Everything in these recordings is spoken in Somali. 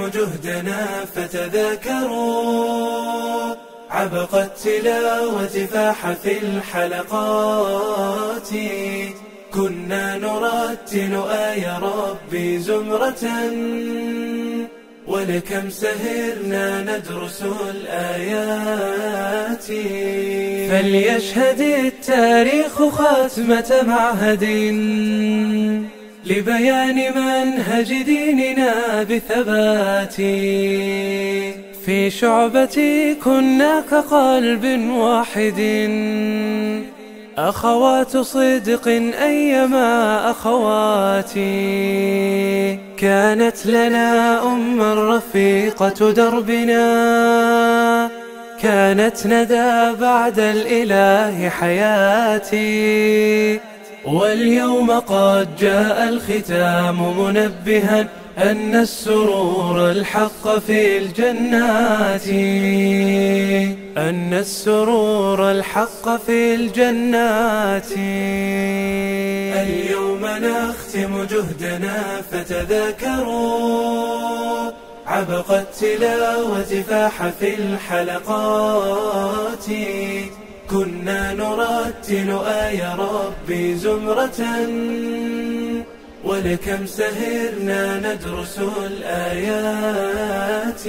نختم جهدنا فتذاكروا عبق التلاوة فاح في الحلقات. كنا نرتل آي ربي زمرة ولكم سهرنا ندرس الآيات. فليشهد التاريخ ختمة معهد لبيان منهج ديننا بثبات. في شعبتي كنا كقلب واحد أخوات صدق أيما أخواتي. كانت لنا رفيقة دربنا كانت ندى بعد الإله حياتي. واليوم قد جاء الختام منبها أن السرور الحق في الجنات. أن السرور الحق في الجنات. اليوم نختم جهدنا فتذاكروا عبق التلاوة فاح في الحلقات. كنا نرتل آي ربي زمرة ولكم سهرنا ندرس الآيات.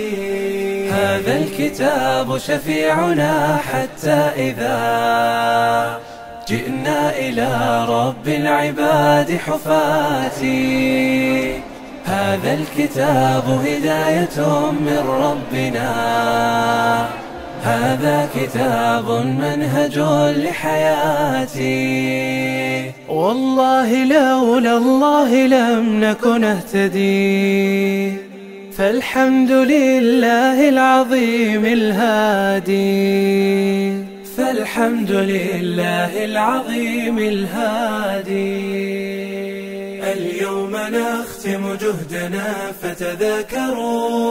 هذا الكتاب شفيعنا حتى إذا جئنا إلى رب العباد حفاتي. هذا الكتاب هداية من ربنا هذا كتاب منهج لحياتي. والله لولا الله لم نكن نهتدي فالحمد لله العظيم الهادي. فالحمد لله العظيم الهادي. اليوم نختم جهدنا فتذاكروا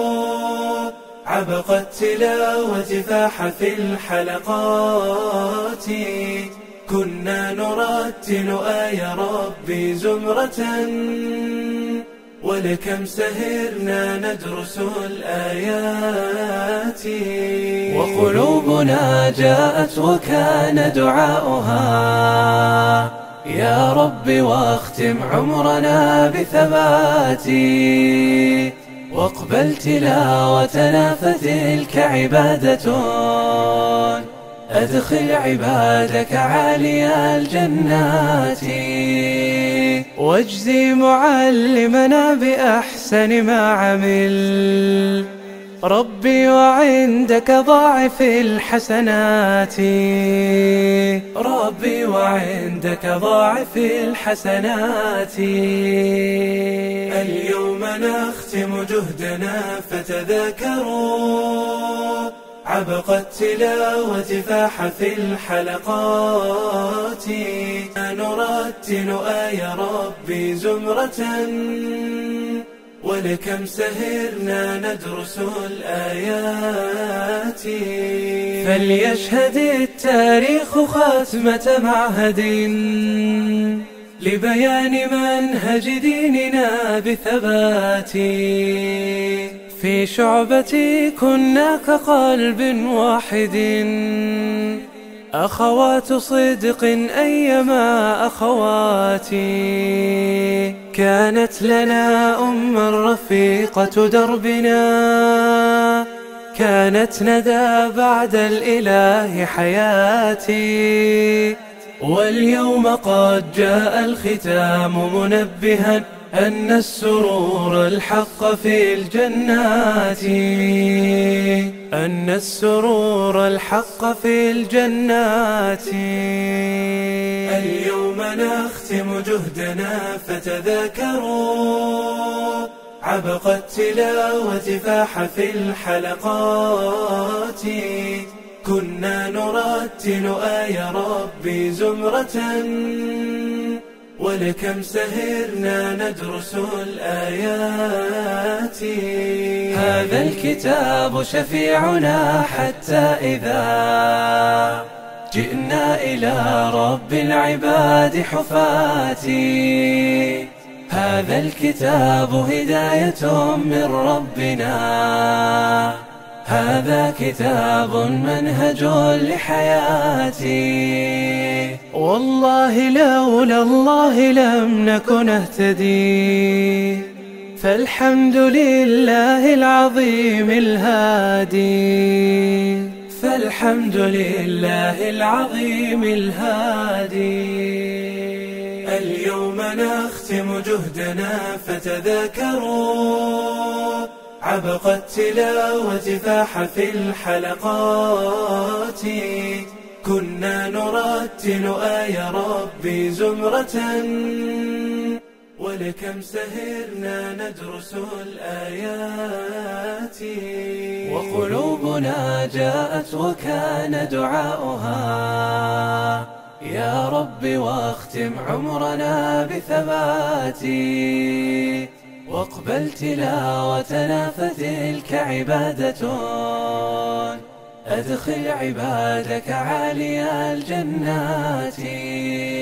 عبق التلاوة فاح في الحلقات. كنا نرتل آي ربي زمرة ولكم سهرنا ندرس الآيات. وقلوبنا جاءت وكان دعاؤها يا رب واختم عمرنا بثبات. واقبل تلاوتنا فتلك عبادة أدخل عبادك عالي الجنات. واجزي معلمنا بأحسن ما عمل ربي وعندك ضاعف الحسنات. ربي وعندك ضاعف الحسنات. اليوم نختم جهدنا فتذاكروا عبق التلاوة فاح في الحلقات. نرتل آي ربي زمرة ولكم سهرنا ندرس الآيات. فليشهد التاريخ ختمة معهد لبيان منهج ديننا بثبات. في شعبتي كنا كقلب واحد أخوات صدق أيما أخواتي. كانت لنا رفيقة دربنا كانت ندى بعد الإله حياتي. واليوم قد جاء الختام منبها أن السرور الحق في الجنات. أن السرور الحق في الجنات. اليوم نختم جهدنا فتذاكروا عبق التلاوة فاح في الحلقات. كنا نرتل آي ربي زمرة ولكم سهرنا ندرس الآيات. هذا الكتاب شفيعنا حتى إذا جئنا إلى رب العباد حفاتي. هذا الكتاب هداية من ربنا، هذا كتاب منهج لحياتي، والله لولا الله لم نكن نهتدي، فالحمد لله العظيم الهادي، فالحمد لله العظيم الهادي. اليوم نختم جهدنا فتذاكروا عبق التلاوة فاح في الحلقات، كنا نرتل آي ربي زمرة، ولكم سهرنا ندرس الآيات، وقلوبنا جاءت وكان دعاؤها يا رب واختم عمرنا بثبات، واقبل تلاوتنا فتلك عبادة، أدخل عبادك عالي الجنات.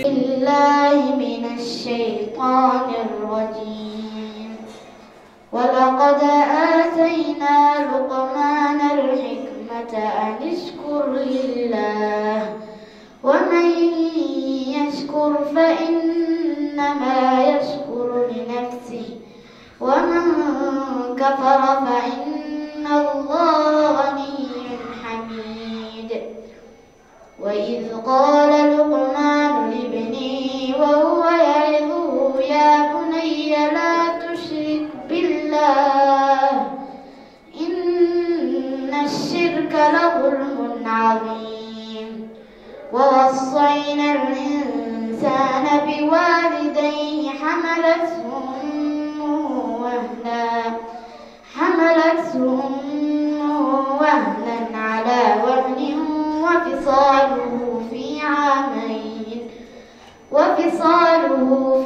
بالله من الشيطان الرجيم. ولقد آتينا لقمان الحكمة أن اشكر لله، ومن يشكر فإنما يشكر لنفسه، ومن كفر فإن الله غني حميد. وإذ قال لقمان لابنه وهو يعظه يا بني لا تشرك بالله إن الشرك لظلم عظيم. ووصينا الإنسان بوالديه حملته وهنا على وهن وفصاله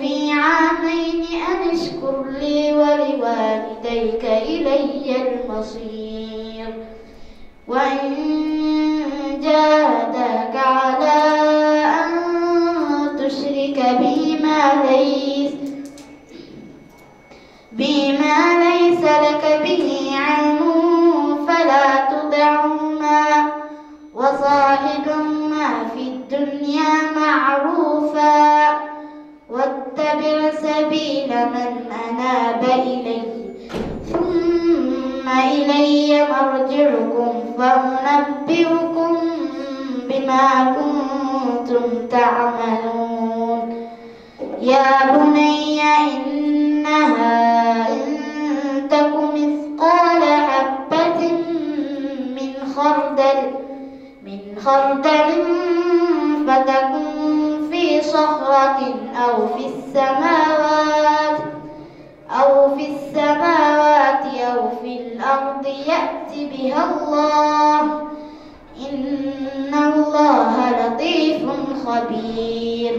في عامين أن اشكر لي ولوالديك إلي المصير. وإن جاهداك على أن تشرك بما ليس لك به علم فلا تطعهما، وصاحبهما في الدنيا معروفا، واتبع سبيل من أناب إلي، ثم إلي مرجعكم فأنبئكم بما كنتم تعملون. يا بني إنها إن تك مثقال حبة من خردل فتكن في صخرة أو في السماوات أو في الأرض يأت بها الله، إن الله لطيف خبير.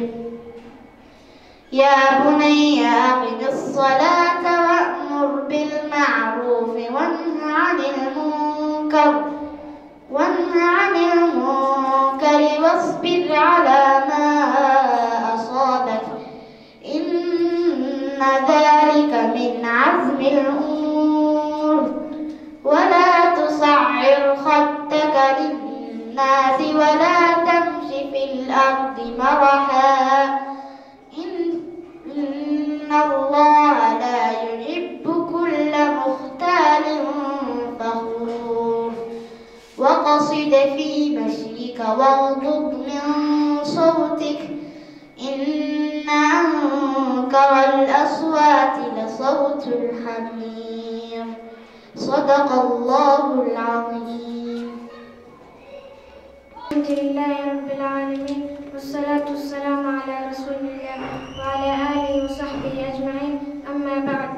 يا بني أقم الصلاة وأمر بالمعروف وانه عن المنكر واصبر على ما أصابك، إن ذلك من عزم الأمور. ولا تصعر خدك للناس ولا تمش في الأرض مرحا، إن الله لا يحب كل مختال فخور. وقصد في مشيك واغضض من صوتك، إن أنكر الأصوات لصوت الحمير. صدق الله العظيم. الحمد لله رب العالمين، والصلاة والسلام على رسول الله وعلى آله وصحبه أجمعين. أما بعد،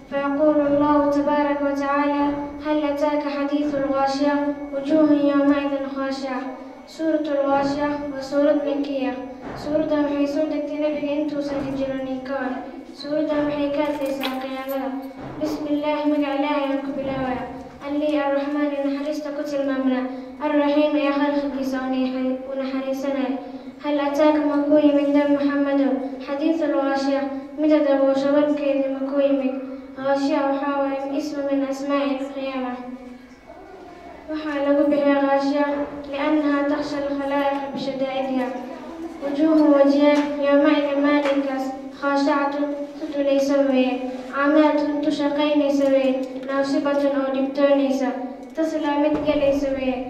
فيقول الله تبارك وتعالى: هل أتاك حديث الغاشية وجوه يومئذ خاشعة. سورة الغاشية وسورة مكية. سورة waxay soo degtay nabiga intuusan hijroonin ka hor. Suuradda waxay ka hadlaysaa qiyaamada. Bismillaahi magaca Ilaahay aan ku bilaabaya. Allihii Ar-Raxmaan ee naxariista ku tilmaamna, Ar-Raxiim ee khalqigiisa u naxariisanaya. Hal ataaka ma kuu yimid Nabi Maxamedow xadiisul ghaashiya, midda daboosha warkeeda أسماء القيامة. وحال بها غاشية لأنها تخشى الخلائق بشدائدها. وجوه وجهها يومئذ مالكة خاشعة تدلي سوية عاملة تشقين سوية ناصبة أو دبتونيسة تصلى متقلي سوية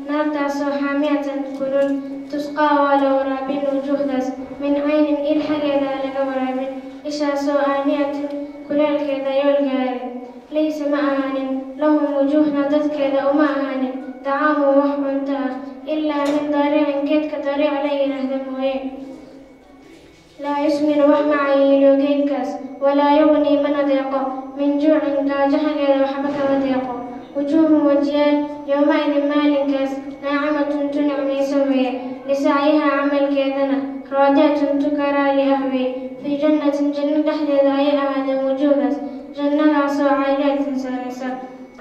نار تاسو حامية كلول تسقى ولو رابين وجوهدس من عين إلحق ذلك ورابين إشاسو آنية كلال كذا يولغاري ليس معان لهم وجوه ندد كذا ومعان طعام وحب إلا من ضريع كيد كضريع ليلة دموين لا يسمن وحمع يلوغيكس ولا يغني من ضيقه من جوع كاجحل وحبك وضيقه وجوه وجيال يومئذ مالكس ناعمة تنعم سوية لسعيها عمل كيدنا راضية تكرى لأهوي في جنة تحدث أي أحد وجودس جنة عصو عائلات سارسة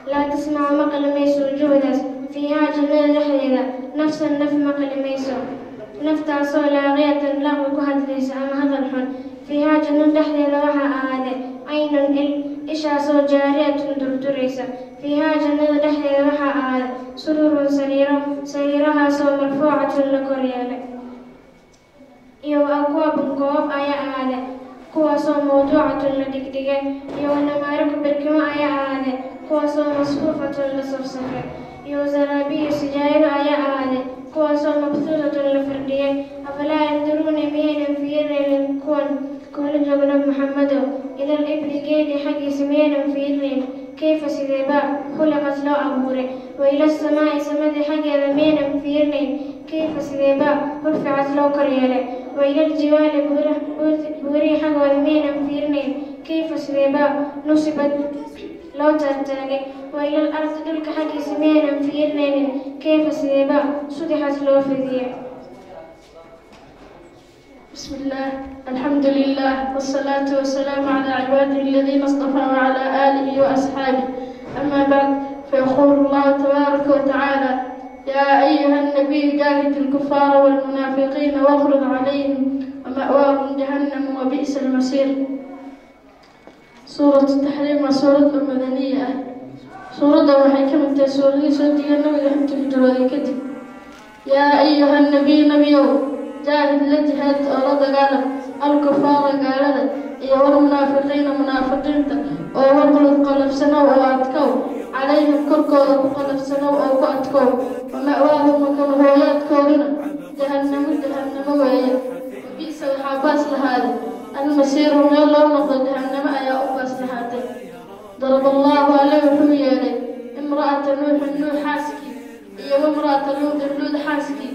لا تسمع مقل ميسو جودس فيها جنة تحدث نفس النف مقل ميسو نفتع صولا غية له كهد ليس أم هذا الحن فيها جنة تحدث وحا آده عين إشاسو جارية دردريسة فيها جنة تحدث وحا آده سرور سريرها سو مرفوعة لكريالة يو أكواب كواب آية آده كواسو موضوعة لدقدقة يو نمارك بركما آية آده كواسو مصفوفة لصفصفة يو زرابي سجاير آية آده كواسو مبثوثة لفردية أفلا ينظرون مين في الرين كون جبل محمد إلى الإبل جيد حق سمين في الرين كيف سيدبا خلقت لو أبوري وإلى السماء سمد حق ذمين في الرين كيف سيدبا رفعت لو كريالة وإلى الجوال بوري حق ذمين في الرين كيف سيدبا نصبت لو ترتاقي وإلى الأرض تلك حق سمين في الرين كيف سيدبا صدحت لو فذية. بسم الله الحمد لله والصلاة والسلام على عباده الذين اصطفى وعلى آله وأصحابه أما بعد فيقول الله تبارك وتعالى يا أيها النبي جاهد الكفار والمنافقين واغلظ عليهم ومأواهم جهنم وبئس المصير. سورة التحريم وسورة المدنية سورة وحي كمتة سورة سودية النبي أنت الجرودي كتب يا أيها النبي نبيو جاهد لجهاد أراد قالب الكفار قالد والمنافقين منافقين وغلظ قلب سنو وأتكو عليهم كركو قلب سنو أو أتكو ومأواهم وكان هويات كورنا جهنم وهي وبئس الحباس لهذا المسير من الله نقض جهنم أيا أباس لهذا. ضرب الله عليه وحميه امرأة نوح حاسكي وامرأة لود حاسكي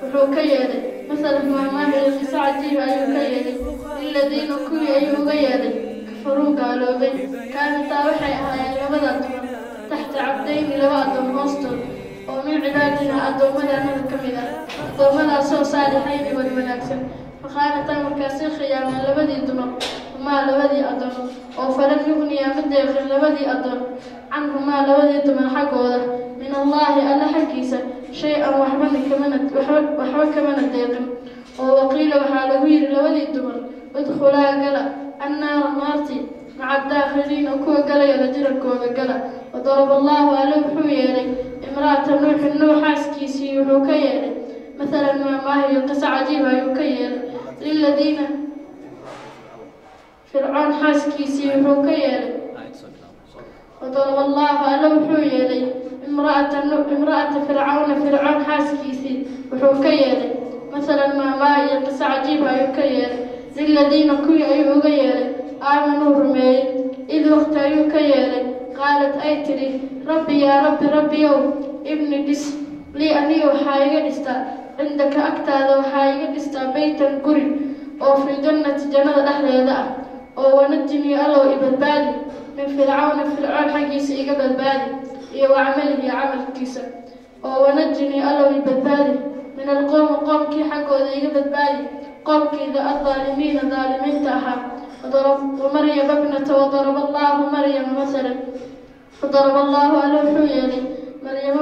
وحوكيه مثلا ما هي القصة عجيبة أيوكيدي الذين كوي أيوكيدي كفروا قالوا بي كانت وحي هاي لبدا تحت عبدين لبدا مصدر ومن عبادنا أدومنا نذكمنا أدومنا سو صالحين والمناكسن فخانتا مركاسين خياما لبدي دمر وما لبدي أدوم وفلم يغني مدخل لبدي أدوم عنهما لبدي دمر حقوده من الله ألا حكيسا شيئا وحبا كمان الديقن وقيل وحالوير لولي الدمر ادخلا قلا النار مارتي مع الداخلين وكوى قلا يلجر كوى قلا. وضرب الله على وحويري امرأة نوح حاسكيسي وحوكيري مثلا ما هي قصة عجيبة يوكيري للذين فرعون حاسكيسي وحوكيري. وضرب الله على وحويري امرأة فرعون حاسكيسي وحوكيري مثلا ما هي قصة عجيبة يوكيري للذين كوي أيوكيري آمنوا رمي إذ وقت أيوكيري قالت أيتري ربي يا ربي يوم ابن دس لي أني وحايق دستا عندك أكتاد وحايق دستا بيتا قري أو في جنة أحلى ذا أو ونجني ألو إبدالي من فرعون حقيسي إبدالي وعمله عمل كيسا ونجني ألو إبدالي من القوم كي حقو ذا إبدالي قوم كي ذا الظالمين ظالمين تاها. ومريم ابنة وضرب الله مريم مثلا وضرب الله على حويري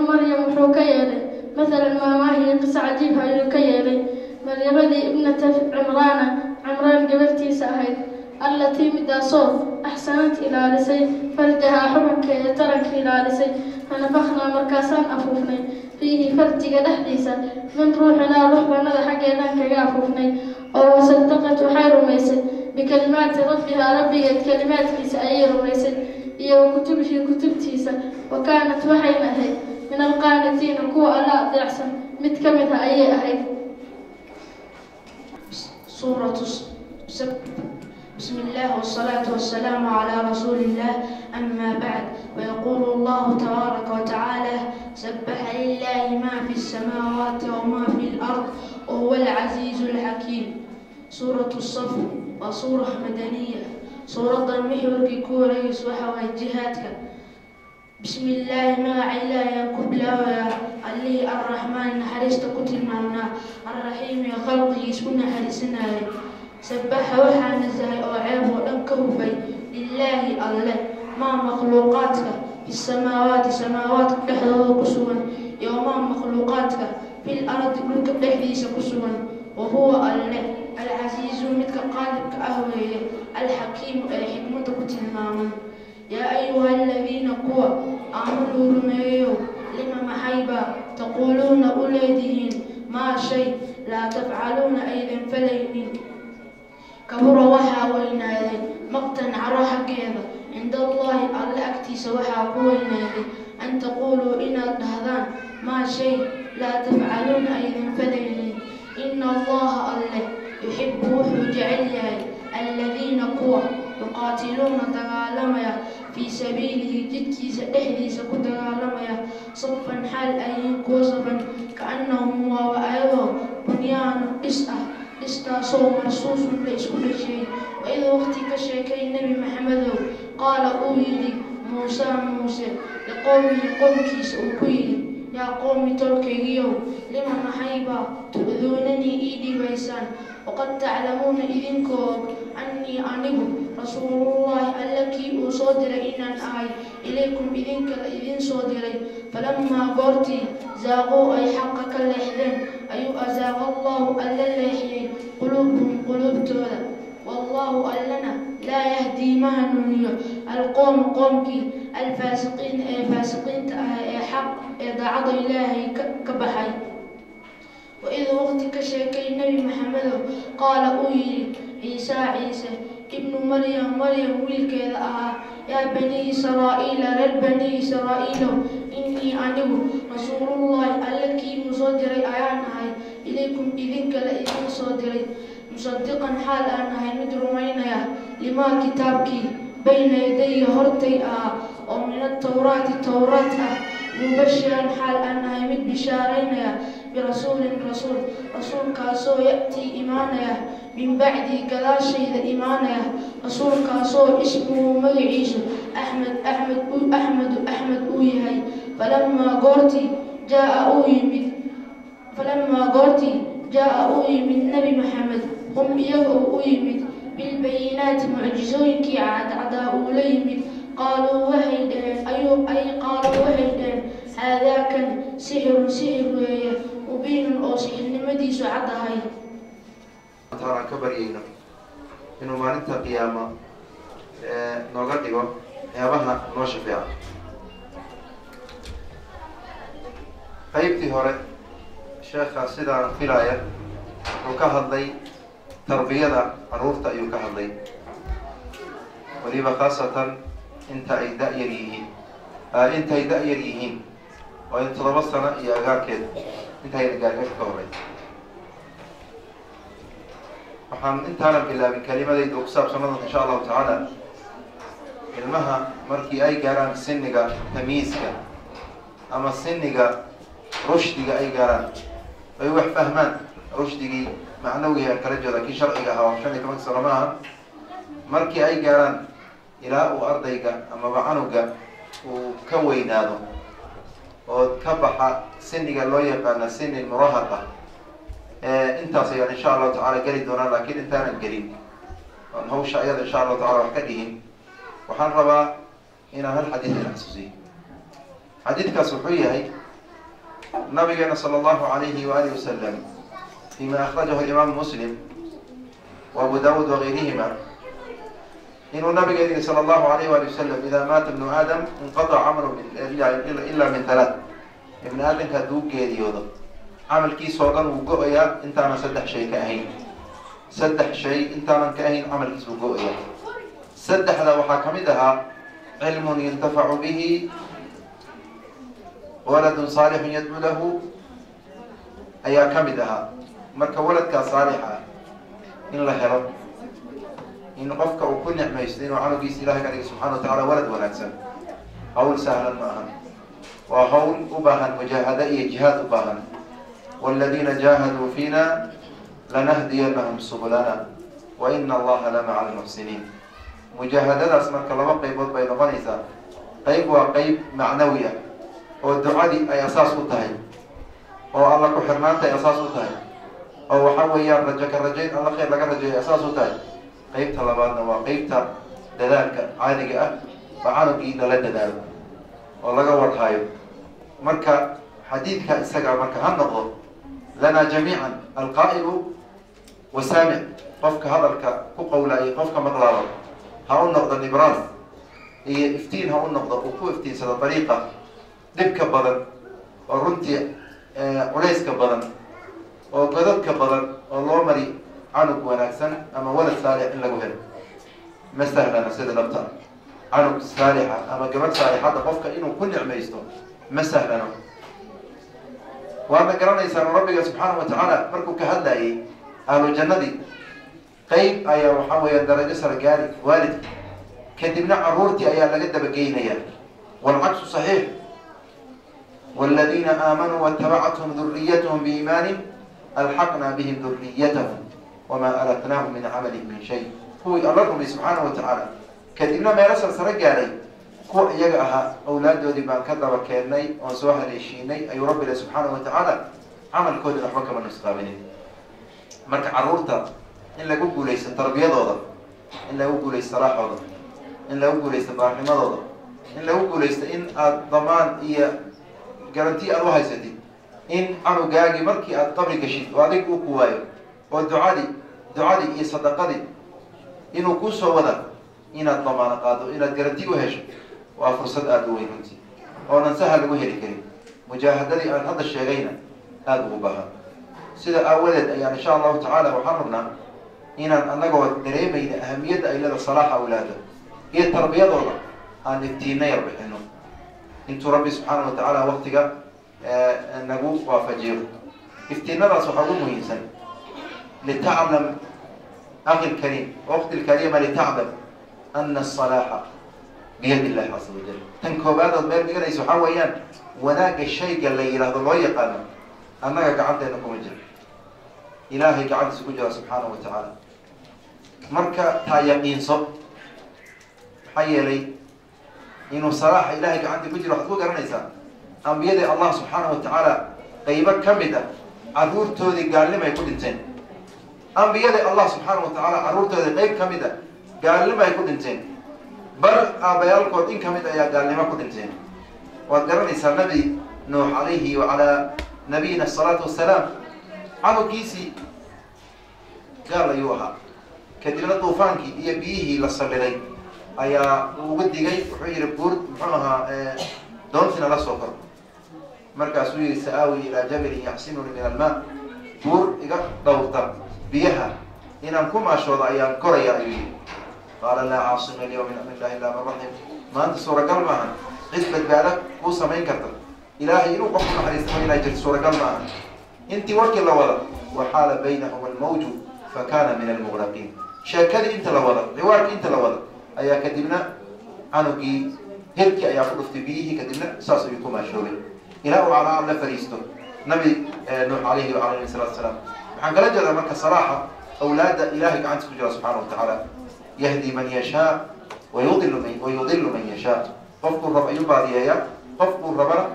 مريم حوكيري مثلا ما هي قصة عجيبة يوكيري مريم ذي ابنة عمران قبلتي ساهد التي مداسو أحسنت إلى لسي فرجها حبك ترك إلى لسي فنفخنا مركاسان أفوفني فيه فرجك دحديسا من روحنا روحنا حقنا كأفوفني أو صدقت حير ميسي بكلمات ربها ربي كلمات كيس أي رميسي iyo kutubtii kutubtiisa وكانت waxay ahayd min alqaanitiin kuwa alla adeecsan mid ka mid ah ayay ahayd suuratu بسم الله والصلاة والسلام على رسول الله أما بعد ويقول الله تبارك وتعالى سبح لله ما في السماوات وما في الأرض وهو العزيز الحكيم سورة الصف وسورة مدنية سورة المحور كوريس وحوى جهاتك بسم الله ما علا يا كبلا ويا علي الرحمن حرست كتل معنا الرحيم يا خلقه سكنا حرسنا سبح وحان الزهي وعيب ونكهبي لله الله ما مخلوقاتك في السماوات سماوات كحضر كسوا يوم مخلوقاتك في الأرض كلك بحديث كسوا وهو الله العزيز مثل قالبك أهوي الحكيم الحكمة كتلماما يا أيها الذين قوى آمنوا رميوا لما محيبا تقولون أولادهن ما شيء لا تفعلون أيضا فلين كبر وحا وينادي مقتا عرى حقيقة عند الله ألا أكتيس وحا وينادي أن تقولوا إن الدهذان ما شيء لا تفعلون أيضا فلين إن الله الله يحب وجعلها الذين قوى يقاتلون تغالميا في سبيله جدكيس دحديس كتغالميا صفا حال أيين كوصفا كأنهم وأيضا بنيان استاسو مرصوص ليس كل شيء وإذا وقتك شيكي النبي محمد قال أويلي موسى لقومي سأكويلي يا قوم تركيو لما محيبا تؤذونني إيدي بيسان وقد تعلمون إذنكم أني أنبو رسول الله ألكي أصدر إنان آي إليكم إذنك إذن صدري فلما قرتي زاغوا أي حقك اللحذن أي أزاغ الله ألا اللحيين قلوبهم قلوب تولا والله ألنا لا يهدي مهنوني القوم قومك الفاسقين فاسقين حق ضعض إلهي كبحي وإذ وقتك شيكي النبي محمد قال أوي عيسى ابن مريم ولك يا بني إسرائيل رب بني إسرائيل إني أنه رسول الله الذي مصدر آيانها إليكم إذنك لإذن صدري مصدقا حال أنها مدرمينيا لما كتابك بين يدي هرتي ومن التوراة مبشرا حال أنها مد بشارينيا برسول رسول كاسو يأتي إيمانيا من بعد كذا شيء إيمانيا رسول كاسو اسمه مجعيس أحمد أويهي فلما قرتي جاء أوي من نبي محمد هم يقوا أوي بالبينات معجزون كي عدا أوليمد قالوا وحيدان هذا كان سحر مبين أو سحر نمديس عدهاي ترى كبرينا إنه ما ننتهي قيامة نقدره يا بنا نوشفيا قيبتي هوري شيخ سيدا فيلاية وكهضي تربية عروفتا يكهضي وليبا خاصة انت اي دأيريهين وإن تضبصنا يا غاكد انت هي الغاكد كهوري waxaan intaana bilaabin kelimadayda ku saabsanada insha allahu tacaala ilmaha markii ay gaaraan siniga tamiiska ama siniga rushdiga ay gaaraan ay wax fahmaan rushdigii macnawiga kala jeeda kii sharciga ahaa 15 sano maaha markii ay gaaraan ilaa uu ardayga ama canuga uu ka weynaado oo ka baxa siniga loo yaqaan sin murahaqa intaas ayaan insha allahu tacaala geli doonaa laakiin intaanan gelin waan hawsha ayada insha allahu tacaala wax ka dhihin waxaan rabaa inaan hal xadiid ina xasuusiyo xadiidkaas wuxuu yahay nabigeena sala allahu calayhi waalihi wasalam fima akhrajahu alimaamu muslim wa abu daawud wageyrihima إنه النبي صلى الله عليه وآله وسلم إذا مات ابن آدم انقطع عمله إلا من ثلاث. ابن آدم كدوق جيدي يوضا عمل كيس وقن وقوئيا انت أنا سدح شيء كأهين سدح شيء انت أنا كأهين عمل كيس وقوئيا سدح ذا وحاكمدها علم ينتفع به ولد صالح يدعو له أيا كمدها مركا ولد كصالحة إن الله هرب إن قفك وكل نعمة يسلين وعنو قيس إلهي قال سبحانه وتعالى ولد ولكسن هول سهلا معهم وهول أباها مجاهدة جهاد أباها والذين جاهدوا فينا لنهدينهم سبلنا وإن الله لمع المحسنين مجاهدة اسمك الله قيب بين غنيسة قيب وقيب معنوية والدعاء أي أساس وطهي أو الله كحرمانته أي أساس وطهي أو حويا رجك الرجين الله خير لك الرجين أساس وطهي قيب طلباتنا وقيب دلالك عادي وعانو قيد لدلال والله قوات هايو مركا حديثك إساقع مركا هنقض لنا جميعا القائل وسامع قفك هذا كقولا قفك مقلابا هاو النقض النبراس هي افتين هاو النقض وكو افتين سنة طريقة دبك بدن ورنتي وليسك بدن وقددك بدن والله مري عنك وناكسن أما ولد صالح إلا قهر ما استهلنا سيد الأبطال عنك صالحة أما قبل صالحة قفك إنه كل نعمة يستوى ما استهلنا وأما قرانا يسان ربك سبحانه وتعالى مركو كهدائي أهل الجنة دي قيب أيا وحاوية درجة سرقاري والد كدبنا عرورتي أيا لقد بقينيا والعكس صحيح والذين آمنوا واتبعتهم ذريتهم بإيمان ألحقنا بهم ذريتهم وما ألتناهم من عملهم من شيء هو الله سبحانه وتعالى كدبنا ما يرسل سرقاري كو يجاها أولاد ودي بان كذا وكاني وسواها ليشيني أي رب الله سبحانه وتعالى عمل كود الأحوك من الإسلامين مرك عرورتا إن لا جوجو ليس التربية ضد إن لا جوجو ليس صلاح ضد إن لا جوجو ليس الرحمة ضد إن لا جوجو ليس إن الضمان هي جرانتي أروح يسدي إن أنا جاجي مركي القبر كشيد وعليك وقوايو والدعاء دعاء هي صدقتي إنه كوس وذا إن الضمان قادو إن الجرانتي وهش وفرصة أدوين أنتي وننساها لوجه الكريم مجاهدة أن هذا الشيئين أدو بها سيدا أولد يعني إن شاء الله تعالى وحرمنا إن نقعد دريمة إلى أهمية إلى الصلاح أولاده هي التربية ضرورة أن التينا يربح إنه إنتو ربي سبحانه وتعالى وقتك نقول وفجير افتينا رأس وحقوم إنسان لتعلم أخي الكريم وقت الكريمة لتعلم أن الصلاح بيد الله عز وجل تنكو بعد البيت بيقول يسوع حويان وناك الشيء اللي يلاحظ الله يقال أنك قعدت أنكم الجل إلهي قعدت سكجرة سبحانه وتعالى مركا تا يقين صب حي لي إنه صراحة إلهي قعدت كجرة حطوك رنيسا أم بيد الله سبحانه وتعالى قيبك كمدة عرور تودي قال لما يكون انتين أم بيد الله سبحانه وتعالى عرور تودي قيب كمدة قال لما يكون انتين بر أبيالكم إن كمدة يا قال لما يكون انتين وقرنيسا النبي نوح عليه وعلى نبينا الصلاة والسلام عنو كيسي قال أيها كدبنا طوفانكي يبيه للصليرين أيا وقدي جاي وحير بورد محنها دونتنا للسفر مركز سوي سآوي إلى جبل يحسنني من الماء بور إذا دورت بيها إن أنكم أشهد أيام كوريا أيوه قال لا عاصم اليوم من أمر الله إلا من رحم ما أنت سورة قلبها قسمت بالك قوسة ما ينكتر إلهي إنه قفنا حديث من أجل سورة قلبها انت وكل لوضع وحال بينهم الموج فكان من المغرقين شاكدي انت لوضع رواك انت لوضع ايا كدبنا عنوكي هلك ايا خلفت بيه كدبنا ساسو يكون مشهوري إله على عمل فريستو نبي نوح عليه وعلى الصلاة والسلام عن قال جل مركز صراحة أولاد إلهك عن سبحانه سبحانه وتعالى يهدي من يشاء ويضل من يشاء قفكوا الرب أيوب يا قفكوا الرب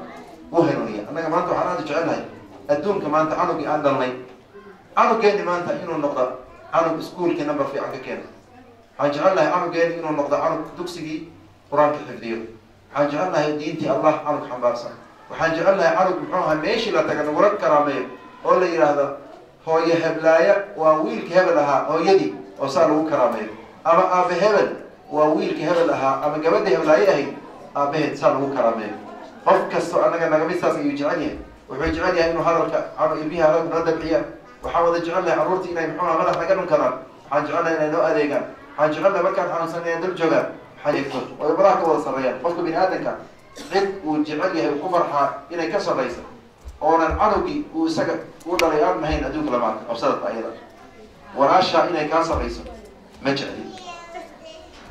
وهنونية أنا كمان تو حنا تجعلها الدون كمان تعانوا بأندلني عنو كان ما أنت إنه النقطة عنو بسكول كنبر في عنك كان هنجعلها عنو كان إنه النقطة عنو دكسي قرآن كحفظيه هنجعلها دينتي الله عنو حنبارسا وحنجعلها عنو بحوها ماشي لا تكن ورد كرامية ولا يرى هذا هو يهب لايا وويل كهب لها هو يدي وصار له كرامية أما أبي هبل وويل كهبل أها أما جبده هبلايه أبيه تصل وكرامه قف كسر أنا جنا جميل ساس يجعليه ويجعليه إنه هذا يبيها رد العيال وحاول يجعلها عرورتي إلى محمد ما راح نقدر كمان حنجعلها إلى نوع ذيك حنجعلها مكان حنسني يدل جوجا حيكتب ويبراك وصل ريال قف بين هذا كان قد وجعليه وكفر إلى كسر ليس أولا عربي وسجد ولا ريال ما هي ندوك لماك أبصرت أيضا وراشا إلى كسر ليس مجعلي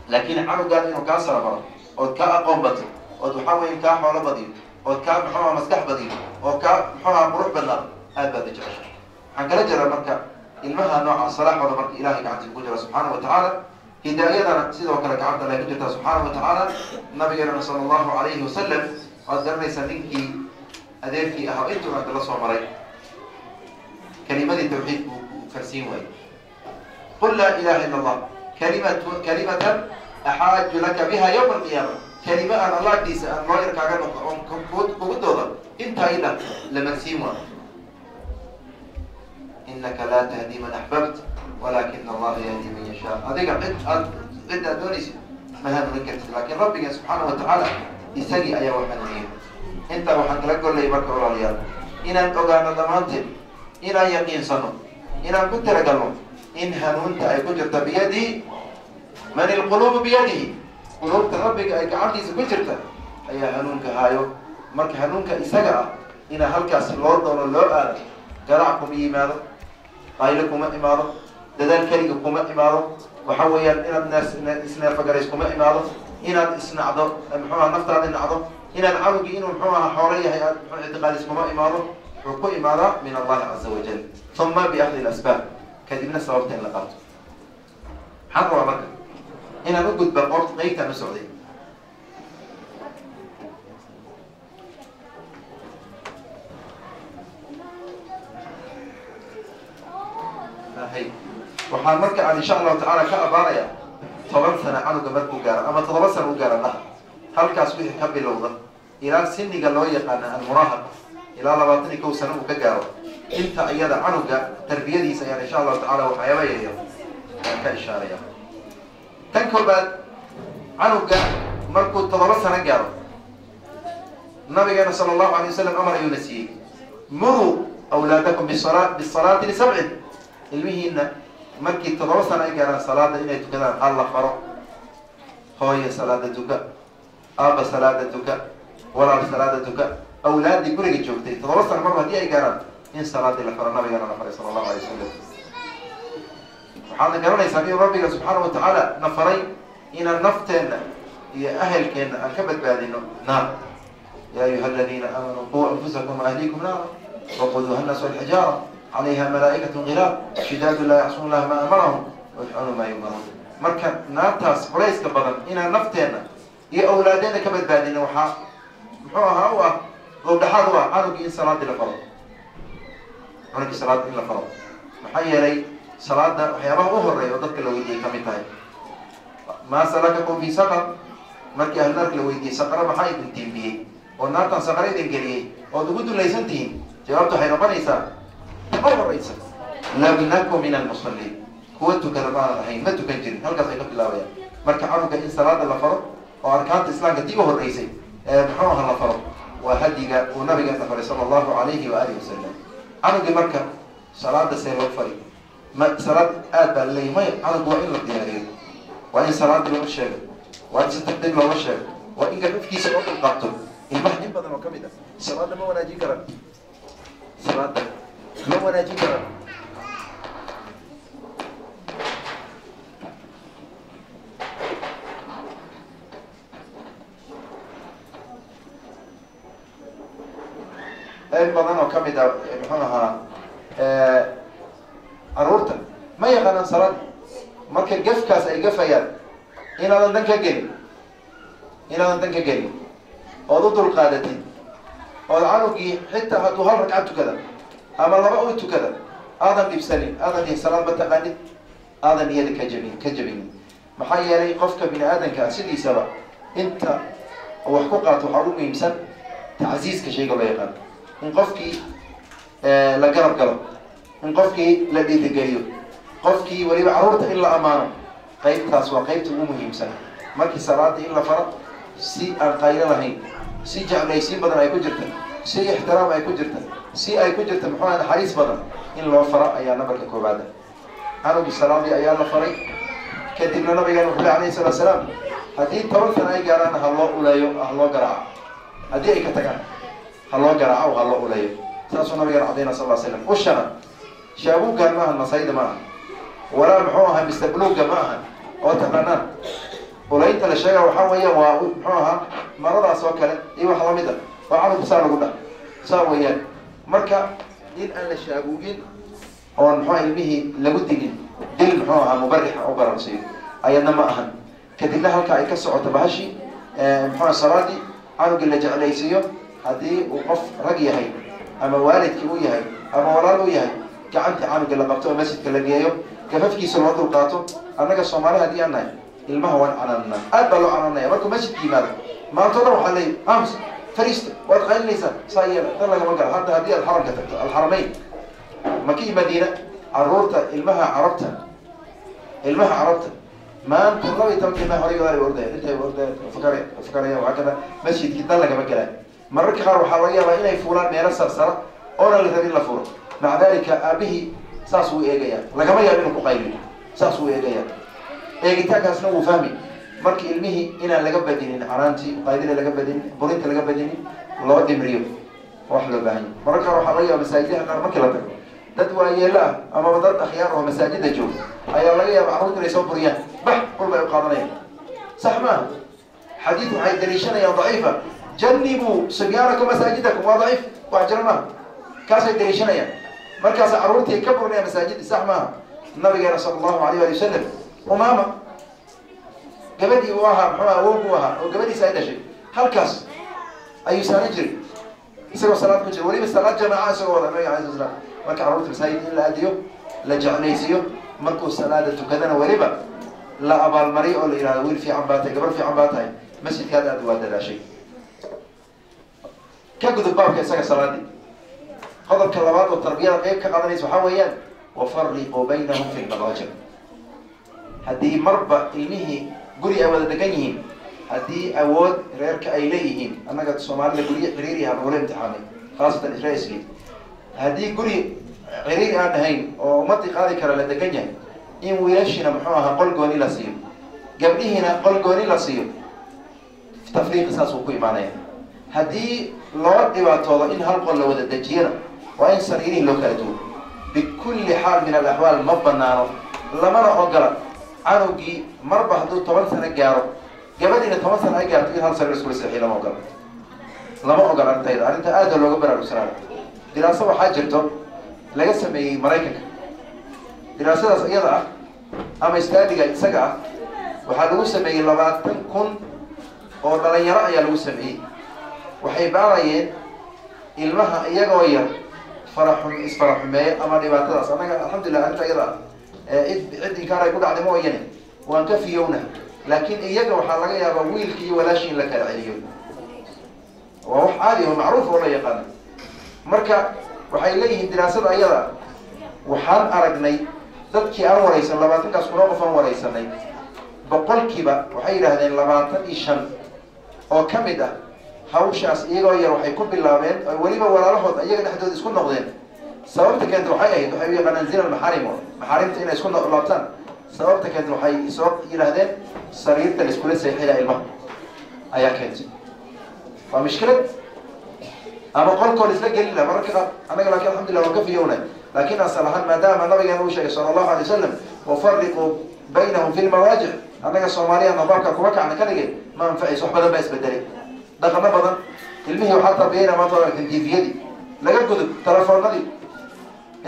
لكن عرب قال إنه كسر مرة أو كأقوم بدي أو تحاول إن كان حول بدي أو كان محمد مسكح بدي أو كان محمد مروح بالنار هذا بدي جرش حنقرأ مركا المها نوع الصلاح ولا مركا إلهي قاعد يقول سبحانه وتعالى هداية سيد وكلك عبد الله يقول سبحانه وتعالى نبينا صلى الله عليه وسلم قدرنا يسلمك أديرك أهو أنتم عبد الله صلى الله عليه كلمة التوحيد وفرسين وين قل لا إله إلا الله كلمة أحاج لك بها يوم القيامة كلمة أنا الله ديس أن الله يركع عنه كود دوضة أنت إذا لمرسيمة إنك لا تهدي من أحببت ولكن الله يهدي من يشاء هذا قد أدونيس مهام ذكرت لكن ربك سبحانه وتعالى يسلي أيها وحنين أنت وحنتلقوا اللي يبرك ولا ليال إن أنت أغانا ضمانتين إن يقين صنو إن أنت كنت رجلهم إن هنونت أي كجرت بيدي من القلوب بيده قلوب ربك أي كعبدي سكجرت أي هنونك هايو مرك هنونك إسجع إن هلكاس اللورد ولا اللورد قرعكم إيمانه قايلكم إيمانه ددال كريكم إيمانه وحويا إلى الناس إسنا فقريسكم إيمانه إن إسنعضو محوها نفترض إنعضو إن العرب إنه محوها حورية هي اعتقادكم إيمانه حكو إيمانه من الله عز وجل ثم بأخذ الأسباب كذبنا سببتين لقرط حروا مركب هنا نوجد بقرط غيتا مسعودي هي وحال مركب إن شاء الله تعالى كأباريا طبعا سنة عنو قبركو قارا أما طبعا سنة قارا لها هل كاسويه كبي لوضا إلى سنة قال له يقانا المراهق إلى لباطني كو سنة وكقارا انت ايضا عنوك تربيتي سيان ان شاء الله تعالى وحيوية كإشارة تنكر بعد عنوك مركو تضرسها نقارو النبي صلى الله عليه وسلم امر يونسيه مروا اولادكم بالصلاة لسبع المهم ان مركي تضرسها نقارا صلاة إنه تكذا الله فرق هوي صلاة دكا ابا صلاة دكا ولا صلاة دكا اولادي كل جوجتي تضرسها مرة دي اي قارا إن صلاة الفرق النبي صلى الله عليه وسلم وحالنا قالوا يسميه ربك سبحانه وتعالى نفرين إن النفتين يا أهل كان الكبد بعدين نار يا أيها الذين آمنوا قوا أنفسكم وأهليكم نارا وقودها الناس والحجارة عليها ملائكة غلاظ شداد لا يعصون الله ما أمرهم ويفعلون ما يؤمرون مركب نارتاس وليس كبرا إن النفتين يا أولادين كبد بعدين محوها هو وبحاضوا عنك إن صلاة الفرق عنك صلاة إلا فرض محيي لي صلاة وحيابه أهري وضدك لو يدي كمتاي ما سلككم في سقر مركي أهل نارك لو يدي سقر محيي بنتين بيه والنار تن سقري دنجليه ودقودوا ليسنتين جوابته حينقان إيسا أول رئيسا لبنكم من المصلين قوتك كذبان الحين ما تكنجرين هل قصيقك الله ويا مركي عنك إن صلاة إلا فرض وأركان الإسلام قد يقوه الرئيسي محوها الله فرض وهدي ونبي صلى الله عليه وآله وسلم عنق مركب صلاة سيلو فريق ما صلاة آد اللي ما عنق وإن الديارين وإن صلاة لو مشاغل وإن ستقدم لو مشاغل وإن قد في صلاة القاطب المحجم بدل مكمدة صلاة ما وناجي كرم صلاة ما وناجي كرم أي بدن وكمدة محنها عرورتا ما يقنن صلاة marka gafkaas ay gafayaan inaadan danka gelin ood u dulqaadatid ood canugii xitaa hadduu hal ragcad tukada ama laba u tukada aadan dhibsanin aadan dhihin salaad ma taqaanid aadan niyada ka jabinin maxaa yeelay qofka bini aadanka sidiisaba inta wax ku qaato waxaa ugu muhiimsan tacsiiska shayga loo yaqaan in qofkii la garab galo in qofkii la dhiirigeliyo qofkii waliba caruurta in la amaano qaybtaas waa qaybta ugu muhiimsan markii salaadii in la faro si aan qaylo lahayn, si jeclaysiin badan ay ku jirta, si ixtiraam ay ku jirta, si ay ku jirta muxuu ahaa naxariis badan in loo faro ayaa nabarka koobaad. canugii salaadii ayaa la faray. kadibna nabigeena wuxuu alayhi salaatu wasalaam haddii 10 sano ay gaaraan ha loo uleeyo, ha loo garaaco. haddii ay ka tagaan ha loo garaaco, ha loo uleeyo. saasuu nabigeena cadayna sallallahu alayhi wasallam. ushana shaabuuggan maaha, nasayda maaha, walaa muxuu ahaa mistaqluugga maaha oo taqaanaan. ulaynta la sheega waxaa weeyaan waa muxuu ahaa maradaas oo kale iyo wax lamid ah oo canugka saa lagu dhah saa weeyaan. marka in aan la shaabuugin oon muxuu ilmihii lagu digin dil muxuu ahaa mubarixa oo baransiiyo ayadna ma ahan. kadibna halka ay ka socoto bahashi muxuu salaadii canugii la jeclaysiiyo. haddii uu qof rag yahay ama waalidkii uu yahay ama walaal uu yahay, gacantii canuga la qabto oo masjidka la geeyo, gafafkiisa loo dul qaato. annaga Soomaali haddii aan nahay ilmaha waan canaanaa, aad baa loo canaanaya. markuu masjidka yimaado maanta o dhan waxaa leeyahy ams fariista waad qaylinaysaa saa yeela, dan lagama galo. hadda haddii aad xaramka tagto alxaramayn maki madiina, caruurta ilmaha carabta maanta 12 ilmaha horay gadaal ordaya, intay ordaya fakaraya waa kada masjidkii dan lagama galaa. mararka qaar waxaa laga yaabaa inay fuulaan meelo sarsara oona la rabin la furo. maca dalika aabihii saas wuu eegayaa, lagama yaabo inuu ku qayliyo, saas wuu eegayaa. eegitaankaasna wuu fahmi. markii ilmihii inaan laga badinin canaantii, qaydida laga badinin, burinta laga badinin, loo dhimriyo wax loo baahan yahay. mararka qaar waxaa laga yaaba masaajidaha qaar markii la tago dad waayeelo ah amaba dad akhyaar oo masaajida jooga ayaa laga yaaba carruurta inay soo buriyaan, bax qul bay u qaadanayaan. sax maaha. xadiid waxay daliishanayaan daciifa, janibuu sibyaanakum masaajidakum, waa daciif, wax jira maaha. kaasay daliishanayaan. markaasa carruurtii ka burinayaan masaajida. sax maaha. nabigeena sala allahu alayh ali wasalam umaama gabadhii uu ahaa muxuu awowgu ahaa oo gabadhiisa ay dhashay halkaas ayuu saaran jiray isagoo salaad ku jira, weliba salaad jamaaca isagoo wada nabiga alayhi salaam. marka carruurta masaajid in la aadiyo, la jeclaysiiyo, markuu salaada tukadana weliba la abaalmariyo oo la yihahdo wiil fiican baa tahay, gabar fiican baa tahay, masjidkaad aad waa dadaashay. ka gudub baabka isaga salaadii. qodobka labaad oo tarbiyada qeyb ka qaadanaysa waxaa weeyaan wafariquu baynahum fi lmadaajic. haddii marba ilmihii guri ay wada degan yihiin, haddii awood reerka ay leeyihiin, annaga soomaalida guryo ciriiri ah nagula imtixaanay khaasatan israaisli. haddii guri ciriiri aan ahayn oo ummadii qaadi kara la degan yahay, in wiilashina muxuu ahaa qol gooni la siiyo, gabdhihiina qol gooni la siiyo, tafriiqi saas uu ku imaanaya. haddii loo dhibaatoodo in hal qol la wada dejiyana waa in sariirihii loo kala duwo. bikulli xaal min alaxwaal ma banaano, lamana ogola canugii marba hadduu 10 sano gaaro, gabadhiina 10 sano ay gaarto in hal sariir iskula seexiyo lama ogola. lama ogola arintayda. arrinta aada looga baraarugsanaayo. diraaso waxaa jirto laga sameeyey Maraykanka. diraasadaas iyada ah ama istaadiga isaga ah waxaa lagu sameeyey 20,000 oo dhalinyaro ayaa lagu sameeyey. waxay baarayeen ilmaha iyagoo yar isfaraxumeeya ama dhibaatadaas. annaga alxamdulillah arrinta iyada cid inkaan ay ku dhacday mooyane waan ka fiyowna, laakiin iyaga waxaa laga yaabaa wiilkii iyo walaashii in la kala celiyo. waa wax caadi oo macruuf oo la yaqaano. marka waxay leeyihiin diraasada iyada waxaan aragnay dadkii aan waraysan 20kaas kuna qof aan waraysanay, boqolkiiba waxay yidhaahdeen 25 oo ka mid ah hawshaas iyagoo yar waxay ku bilaabeen oo weliba walaalahood iyaga dhexdooda isku noqdeen. sababta keenta waxay ahayd, waxay u yaqaanaan zina almaxaarim, maxaarimta inay isku laabtaan. sababta keenta waxay soo yidhaahdeen sariirta la iskula seexida ilmaha ayaa keentay. waa mushkilad. ama qolkood isla gelin laha mararka qaar. annaga laakiin alxamdulillah waan ka fiyowna. laakiin asal ahaan maadaama nabigeena uu sheegay sala allahu alay wasalam wafariquu baynahum fi lmadaajic, annaga soomaaliyana baabka kuma kacna ka dhigay ma anfacayso. wax badan baa isbedelay, dhaqano badan. ilmihii waxaa tarbiyayna maanta aragteen tviyadii, laga gudub telefoonadii,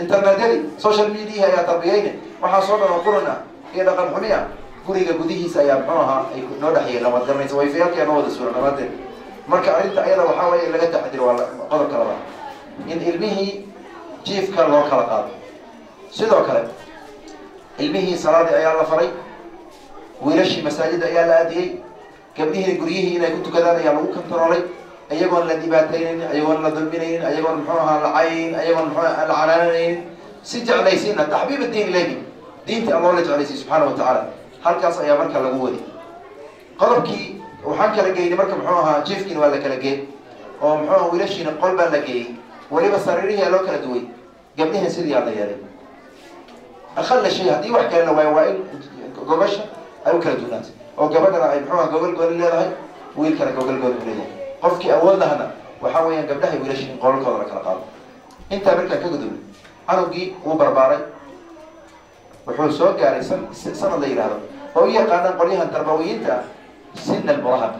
internetyadii, social media ayaa tarbiyayna. waxaa soo dhan oo quran ah iyo dhaqan xumi ah guriga gudihiisa ayaa muxuu ahaa ay noo dhexyeelan. waad garanaysa wayfayaalkii noo wada suura dhamaadeed. marka arrinta ayada waxaa weeye in laga taxadiro. waa qodobka labaad, in ilmihii jiifka loo kala qaado. sidoo kale ilmihii salaadii ayaa la faray, wiilashii masaajida ayaa la aadiyey, gabdhihii guryihii inay ku tukadaan ayaa lagu kantaroolay, ayagoon la dhibaataynaynin, ayagoon la dulminaynin, ayagoon muxuu ahaa la cayn, ayagoon muxuu la canaananaynin, si jeclaysiina taxbiib diin ilayhi, diinta Allah la jeclaysiin subxaanahu wa tacaala. halkaas ayaa marka lagu wadi. qodobkii waxaan kala geeyay marka muxuu ahaa jiifkiina waa la kala geey oo muxuu ahaa wiilashiina qol baa la geeyey waliba sariirihii loo kala duway gabdhihiin sidii yaa la yeelay aqal shay haddii wax kale la waayo waa in gobasha ay u kala duwanaatay oo gabadhana ay muxuu ahaa gobol gooni leedahay wiilkana gobol gooni u leeyahay qofkii awood lahana waxaa weeyaan gabdhaha wiilashiin qolalkooda la kala qaado intaa markaan ka gudubnay canugii wuu barbaaray wuxuu soo gaaray sanad la yidhaahdo oo u yaqaanaan qolyahan tarbawiyiinta ah sin almurahaq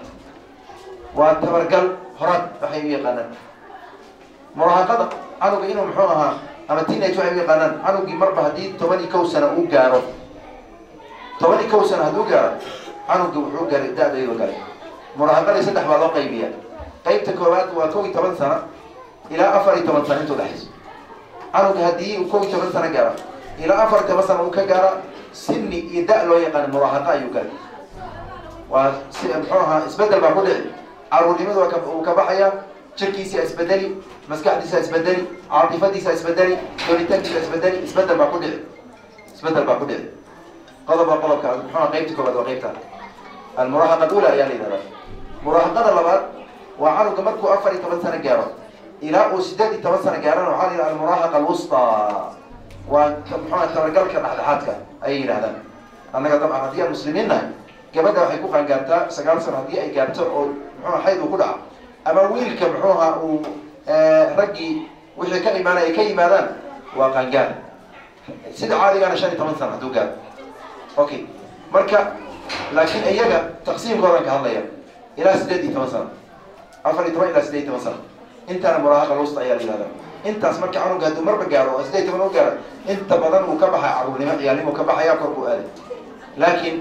waa tabargal horaad waxay u yaqaanaan murahaqada canuga inuu muxuu ahaa ama teenage waxay u yaqaanaan canugii marba haddii 11 sano uu gaaro 11 sano hadduu gaaro canugii wuxuu gaaray da-da iyadoo gaaray murahaqada 3 baa loo qaybiyaa qaybta koowaad waa 11 sano ilaa 14 sano intuu dhexayso canuga haddii uu 11 sano gaaro ilaa 14 sano uu ka gaaro sinni iyo da loo yaqaan muraahaqa ayuu galay waa si muxuu ahaa isbedel baa ku dhici caruurnimadu uu ka baxaya jirkiisa isbedeli maskaxdiisa isbedeli caatifadiisa isbedeli doonitaankiisa isbedeli isbedel baa ku dhici qodobka muxuu ahaa qaybta koowaad waa qaybta almuraahaqa ula ayaa la yidhahdaa muraahaqada labaad waa canuga markuu 14 sano gaaro ilaa uu 18 sano gaarana waxaa la yidhaha almuraahaqa alwusta waa muxuu tabagalka dhexdhexaadka ayay yidhahdaan annaga dabcan haddii aan muslimiin nahay gabadha waxay ku qaangaartaa 9 sano haddii ay gaarto oo muxuu xayd uu ku dhaco ama wiilka muxuu ahaa uu raggii wixii ka imaanay ay ka yimaadaan waa qaangaar sida caadigana 15 sano hadduu gaaro okay marka laakiin iyaga taqsiimkoodan ka hadlaya ilaa 18 sano 14 ilaa 18 sano intaana muraahaqa loosta ayaa la yidhahdaa intaas marka canuga hadduu marba gaaro oo 18 u gaaro inta badan uu ka baxay caruurnimo ciyaalnimo ka baxaya kor buu aaday laakiin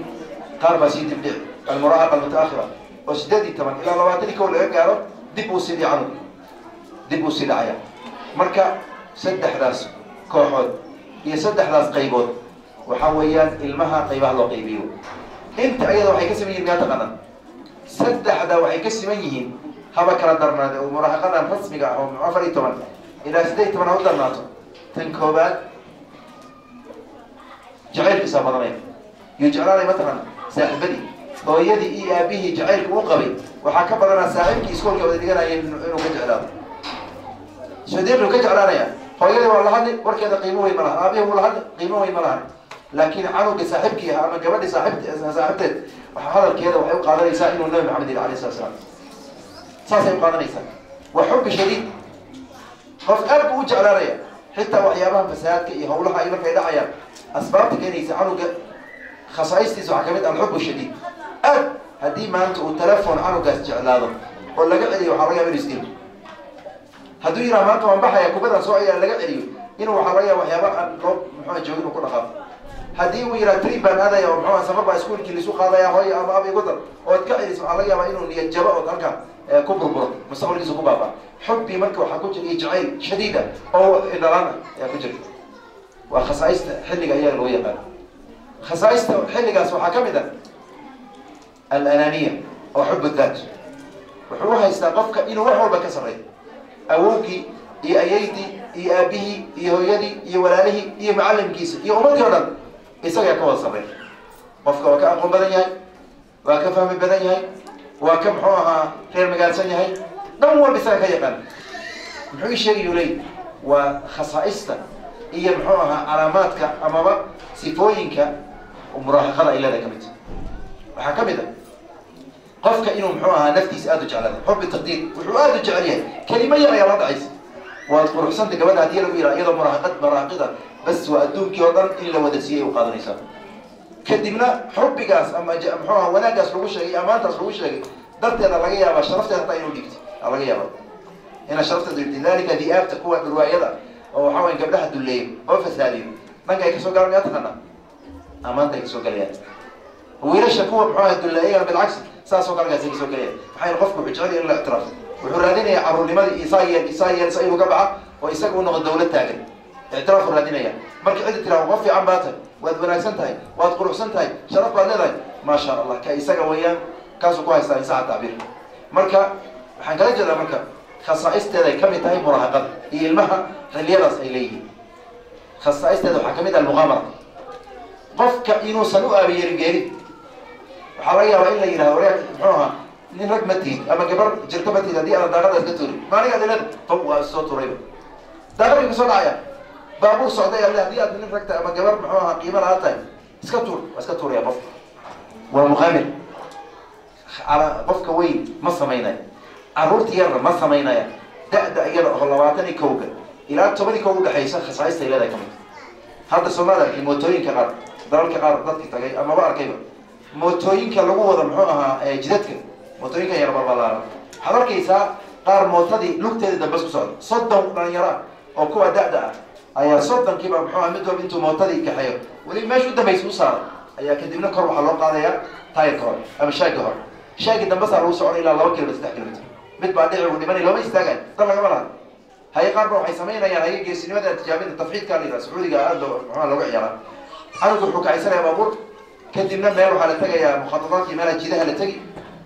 qaar baa sii dib dhici almuraahaqa almutaakhira oo 18 ilaa 21 laga gaaro dib uu sii canug dib uu sii dhacaya marka saddexdaas kooxood iyo saddexdaas qaybood waxaa weeyaan ilmaha qaybaha loo qaybiyo inta ayada waxay ka siman yihiin miyaa taqaanaan saddexda waxay ka siman yihiin haba kala darnaade oo muraahaqadan rasmiga ah oo 14 ilaa 18 u darnaato tan koobaad jacaylkiisa badanaya iyo jeclaanay mataqaana saaxiibadii hooyadii iyo aabihii jacaylka uu qabay waxaa ka badanaa saaxiibkii iskoolka wada dhiganaya inuu ka jeclaado sadiiquu ka jeclaanaya hooyadii waa la hadli warkeeda qiimo weyn ma laha aabihii wuu la hadli qiimo weyn ma laha laakiin canuga saaxiibkii ah ama gabadhii saaxiibteed waxa hadalkeeda waxay u qaadanaysaa inuu nabi maxamed yidhi alayhi salaam saasay u qaadanaysaa waa xubbi shadiid qof aad buu u jeclaanaya xitaa waxyaabaha fasaadka iyo hawlaha ay markay dhacayaan asbaabta keenaysa canuga khasaa'istiisa waxaa kamid alxubbu shadiid aad haddii maanta uu telefon canugaas jeclaado oo laga celiyo waxaa laga yaaba inuu isdilo hadduu yidhaha maanta waan baxaya kubadan soo ciyaar laga celiyo inuu waxaa laga yaaba waxyaaba aan loo muxua joogin uu ku dhaqaaqo haddii uu yidhaha trip baan aadaya oo muxua safar baa iskuolkii laisu qaadaya hooyo ama ab igu dar ood ka celis waxaa laga yaabaa inuu niyad jabo ood halkaa ku burburo mustaqbalkiisa ku baaba xubbii marka waxaa ku jira iyo jacayl shadiida oo dhalaan ayaa ku jirta waa khasaaista xilliga ayaa loo yaqaan khasaaista xilligaas waxaa ka mid ah alananiya oo xub daat wuxuu u haystaa qofka inuu wax walba ka sarreeyo awowgii iyo ayaydii iyo aabihii iyo hooyadii iyo walaalihii iyo macallimkiisa iyo ummadii o dhan isagaa ka wada sarreey qofka waa ka aqoon badan yahay waa ka fahmi badan yahay waa ka muxuu ahaa reer magaalsan yahay dhan walba isaga ka yaqaan muxuu ii sheegayu leey waa khasaaista iyo muxuu ahaa calaamaadka amaba sifooyinka muraahaqada ay leedahay ka mid waxaa ka mid a qofka inuu muxuu ahaa naftiisa aada u jeclaaday xubbi taqdiir wuxuu aada u jecel yahay kelimo yar ayaa la dhacaysa waad quruxsanta gabadha haddii lagu yidhaha iyadoo muraahaqida bas waa adduunkii oo dhan in la wada siiyay u qaadanaysaa kadibna xubbigaas ama muxuu ahaa wanaaggaas lagu sheegay amaantaas lagu sheegay darteeda laga yaabaa sharafteeda hataa inuu dhigtay aa laga yaaba inaa sharafteeda dhigtay dalika diaabta kuwa riwaayada oo waxaa waya gabdhaha dulleeyo oo fasaadiyo dhanka ay kasoo galaan miyaa taqaana amaanta ay kasoo galayaan wiilasha kuwa muxuu ahaa dulleeyagana bilcagsi saasoo kalagaas ay kasoo galayaan maxaa qofku wuxuu jecel yahay in la ictiraafo wuxuu raadinaya caruurnimadii isaayeel sa inuu ka baxa oo isaga u noqo dawlad taagan ictiraafku raadinaya marka cidi tiraa qof fiican baa tahay waad wanaagsan tahay waad quruxsan tahay sharaf baad leedahay maasha allah ka isaga weeyaan kaasuu ku haystaa insaxa tacbiir marka waxaan kala jeedaa marka khasaa'isteeda ay kamid tahay muraahaqada iyo ilmaha xilliyadaas ay leeyihiin khasaa'isteeda waxaa kamid ah almuqaamara qofka inuusan u aabiyeelin geerin waxaa laga yaabaa in la yidhahdo wareeg muxuu ahaa nin rag ma tiid ama gabar jirto ma tiid haddii aada daaqadaas ka tuuri maaniga adilada tob waa soo turayba daaqadii kasoo dhacaya baabuur socday alle haddii aad nin ragta ama gabar muxuu ahaa qiimo lahaa tahay iska tuur waa iska tuuraya qof waa muqaamir qofka weyn ma samaynaya carruurta yarna ma samaynaya da-da iyada oo 21 ilaa 12 udhaxaysa khasaa'ista ay leedahay kamid hadda Soomaaliya mootooyinka qaar dalalka qaar dadka tagay ama ba arkayba mootooyinka lagu wada muxuu ahaa jidadka mootooyinka yar balbalaaran waxaad arkaysaa qaar mootadii lugteeda dambe ku socda 30 dhalinyaro oo kuwa da-da ah ayaa 30kiiba muxuu ahaa mid walba intuu mootadii kaxeeyo weli meesha u dambaysa u saaray ayaa kadibna kor waxaa loo qaadayaa taayirka hore ama shaaga hore shaagi dambe saa lagu socon ilaa 2 kilomitir 3 kilomitir mid baa dhici ugu dhimanay looma istaagaan dan lagama laha hay qaar ba waxay samaynayaan hay geesinimada tijaabada tafxiidka la yiraahdo Sacuudiga aad muxuu lagu ciyaaraa anigu wuxuu ka haysanaya baabuur kadibna meel waxaa la tagayaa mukhatabaadkii meelaha jidaha la tagi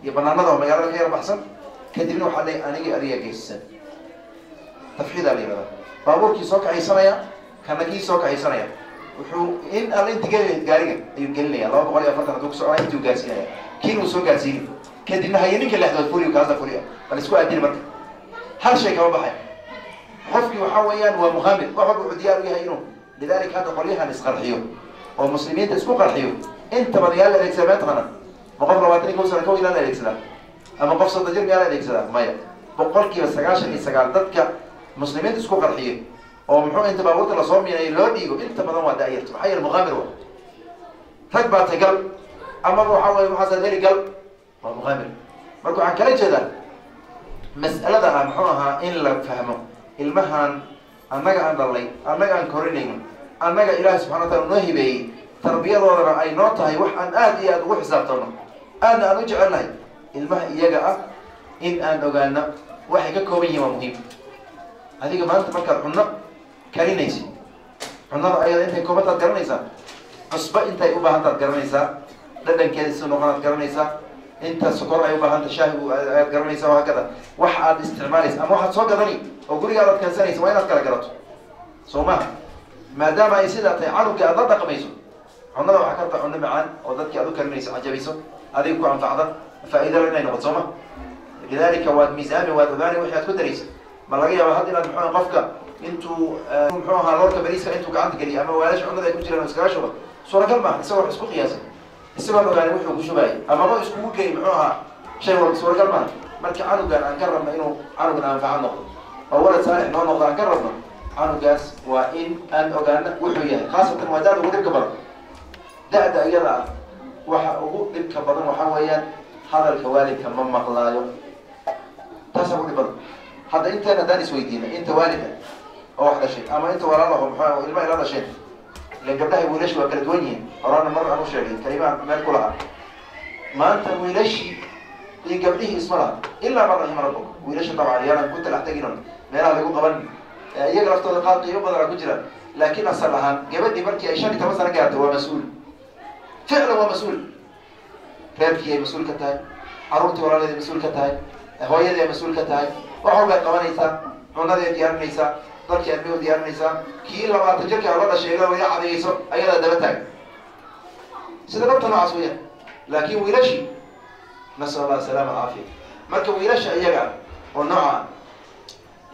iyo banaanada oo magaalada ka yar baxsan kadibna waxaa leeyahay aniga adiga geesisan tafxiida la yiraahdo baabuurkii soo kacaysanaya kana kii soo kacaysanaya wuxuu in aan intigeeyo gaariga ayuu gelinaya 240 haduu ku soconay intuu gaarsiinaya kiin uu soo gaarsiinay kadibna hayninka lexdood fuliyo kaasa fuliyo bal isku aadin marka hal shay kama baxay qofkii waxa weeyaan waa muqaamir waxa uu diyaar u yahay inuu lidalika hada qoliyahan isqarxiyo oo muslimiinta isku qarxiyo inta badayaal adeegsadana ma qof 20 sano ka weyn la adeegsada ama qof 30 jir la adeegsada maya boqolkiiba 99 dadka muslimiinta isku qarxiyo oo muxuu inta baabuurta la soo miinay loo dhiigo inta badan waa daayirto waxa yar muqaamir waa rag baa tagal ama waxa weeye waxa sadari gal waa muqaamir marka waxaan kala jeedaa mas'alada muxuu ahaa in la fahmo ilmahan annaga aan dhalay annaga aan korinayno annaga ilaahay subxaanahu wa ta'aala noo hibeeyey tarbiyadoodana ay noo tahay wax aan aad iyo aad ugu xisaabtano aadna aan u jecelnahay ilmaha iyaga ah in aan ogaano waxay ka kooban yihiin waa muhiim adiga maanta markaad cunno karinaysid cunnada ayada intay koobantaad garanaysaa cusbo intay u baahantaad garanaysaa dhadhankeeda si noqonaad garanaysaa inta sokor ay u baahanta shaahi aad garanaysaa waa kada wax aad isticmaalaysa ama waxaad soo gadani oo gurigaada aad keensanaysa waa inaad kala garato soo maha maadaama ay sidaa tahay canuga aad la dhaqmayso cunnada waxaa ka tahay cunno macaan oo dadkii aad u karinayso cajabiso adiga ku anfacda faa'iido la inay noqoto soo ma lidalika waad miisaami waad ogaani wixii aad ku daraysa ma laga yaaba hadda inaad muxuu qofka intuu muxuu ahaa loorka bariiska intuu gacanta geliyo ama waalasha cunnada ay ku jiraan iskaga shuba suuragal maaha isagoo wax isku qiyaasay isagoo ogaani wuxuu ku shubaayay amaba iskugu geey muxuu ahaa shay walba suuragal maaha marka canugan aan ka rabno inuu canugan anfaca noqdo oo walad saalix noo noqdo aan ka rabno canugaas waa in aan ogaano wuxuu yahay khaasatan waa da-da ugu dhibka badan da-da iyada ah waxa ugu dhibka badan waxaa weeyaan hadalka waalidka ma maqlaayo taasa ugu dhib badan hadda intaan haddaan isweydiina inta waalida oo wax dhashay ama inta walaalaho muxuu ilmaha ila dhasheen ilan gabdhaha wiilashu waa kala duwan yihiin horaana mar aan u sheegay kalimaha meel ku lahaa maanta wiilashii iyo gabdhihii isma laha ilaa man raxima rabbuk wiilasha dabcan yaanan ku talax teginon meelaha lagu qaban iyaga laftooda qaad qiimo badan ku jiraan laakiin asal ahaan gabadhii markii ay 15 sano gaarto waa mas-uul ficlan waa mas-uul reerkii ay mas-uul ka tahay carruurtii walaaladeed mas-uul ka tahay hooyadii ay mas-uul ka tahay wax walbay qabanaysaa cunnadeed diyaarinaysaa dalkii admay u diyaarinaysaa kii 20 jirka la dhashay ilaa waya cadayayso ayadaa daba taag sida dhabta noocaas weeyaan laakiin wiilashii nasal allah salaama caafiya marka wiilasha iyaga oo nooca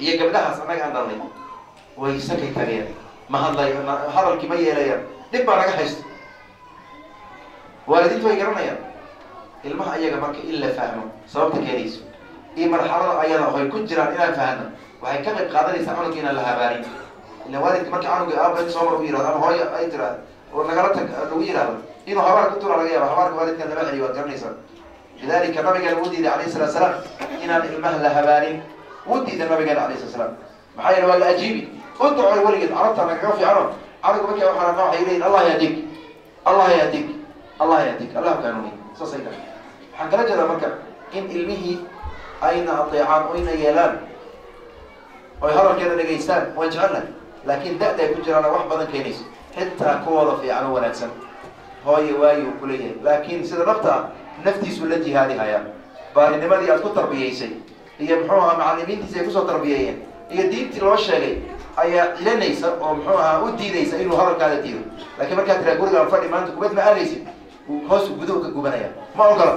iyo gabdhahaas annaga aan dhalnay way sakay tageen ma hadlay hadalkii ma yeelayaan dhib baa naga haysto waalidiintu way garanayaan ilmaha iyaga marka in la fahmo sababta keenayso iyo marxalada ayada oo ay ku jiraan inaan fahno waxay ka qayb qaadanaysaa canuga inaan la habaarin ila waalidka marka canuga aabbayd soomar u yihahdo ama hooyo ay tiraahdo oo nagala tag lagu yihahdo inuu habaar ku tura laga yaabo habaarka waalidkan lama celiyo waad garanaysaa lidalika nabigeena wuu diiday calayhi salatu salaam inaan ilmaha la habaarin wuu diiday nabigeena calayhi salatu salaam maxaa yeele waa la ajiibi udcoy weligeed carabta nagaga fiicano canuga markii waxaa waxay leeyihin allah yahdik allah yahdik allah yahdik allah kaanuni saasay tahay waxaan kala jeedaa marka in ilmihii ayna adeecaan oo ina yeelaan oy hadalkeeda dhegaystaan waan jecelnahay laakiin da-da ay ku jiraan wax badan keenayso xitaa kuwooda fiican oo wanaagsan hooye waayu ku leeyahay laakiin sida dhabta ah naftiisu la jihaadi hayaa baarinimadii aad ku tarbiyaysay iyo muxuu ahaa macallimiintiisi ay kusoo tarbiyeeyeen iyo diintii loo sheegay ayaa cilanaysa oo muxuu ahaa u diidaysa inuu hadalkaada diido laakiin markaad tiraa gurigaan fadhi maanta kubad ma aadaysid hoos guduhu ka gubanaya ma ogola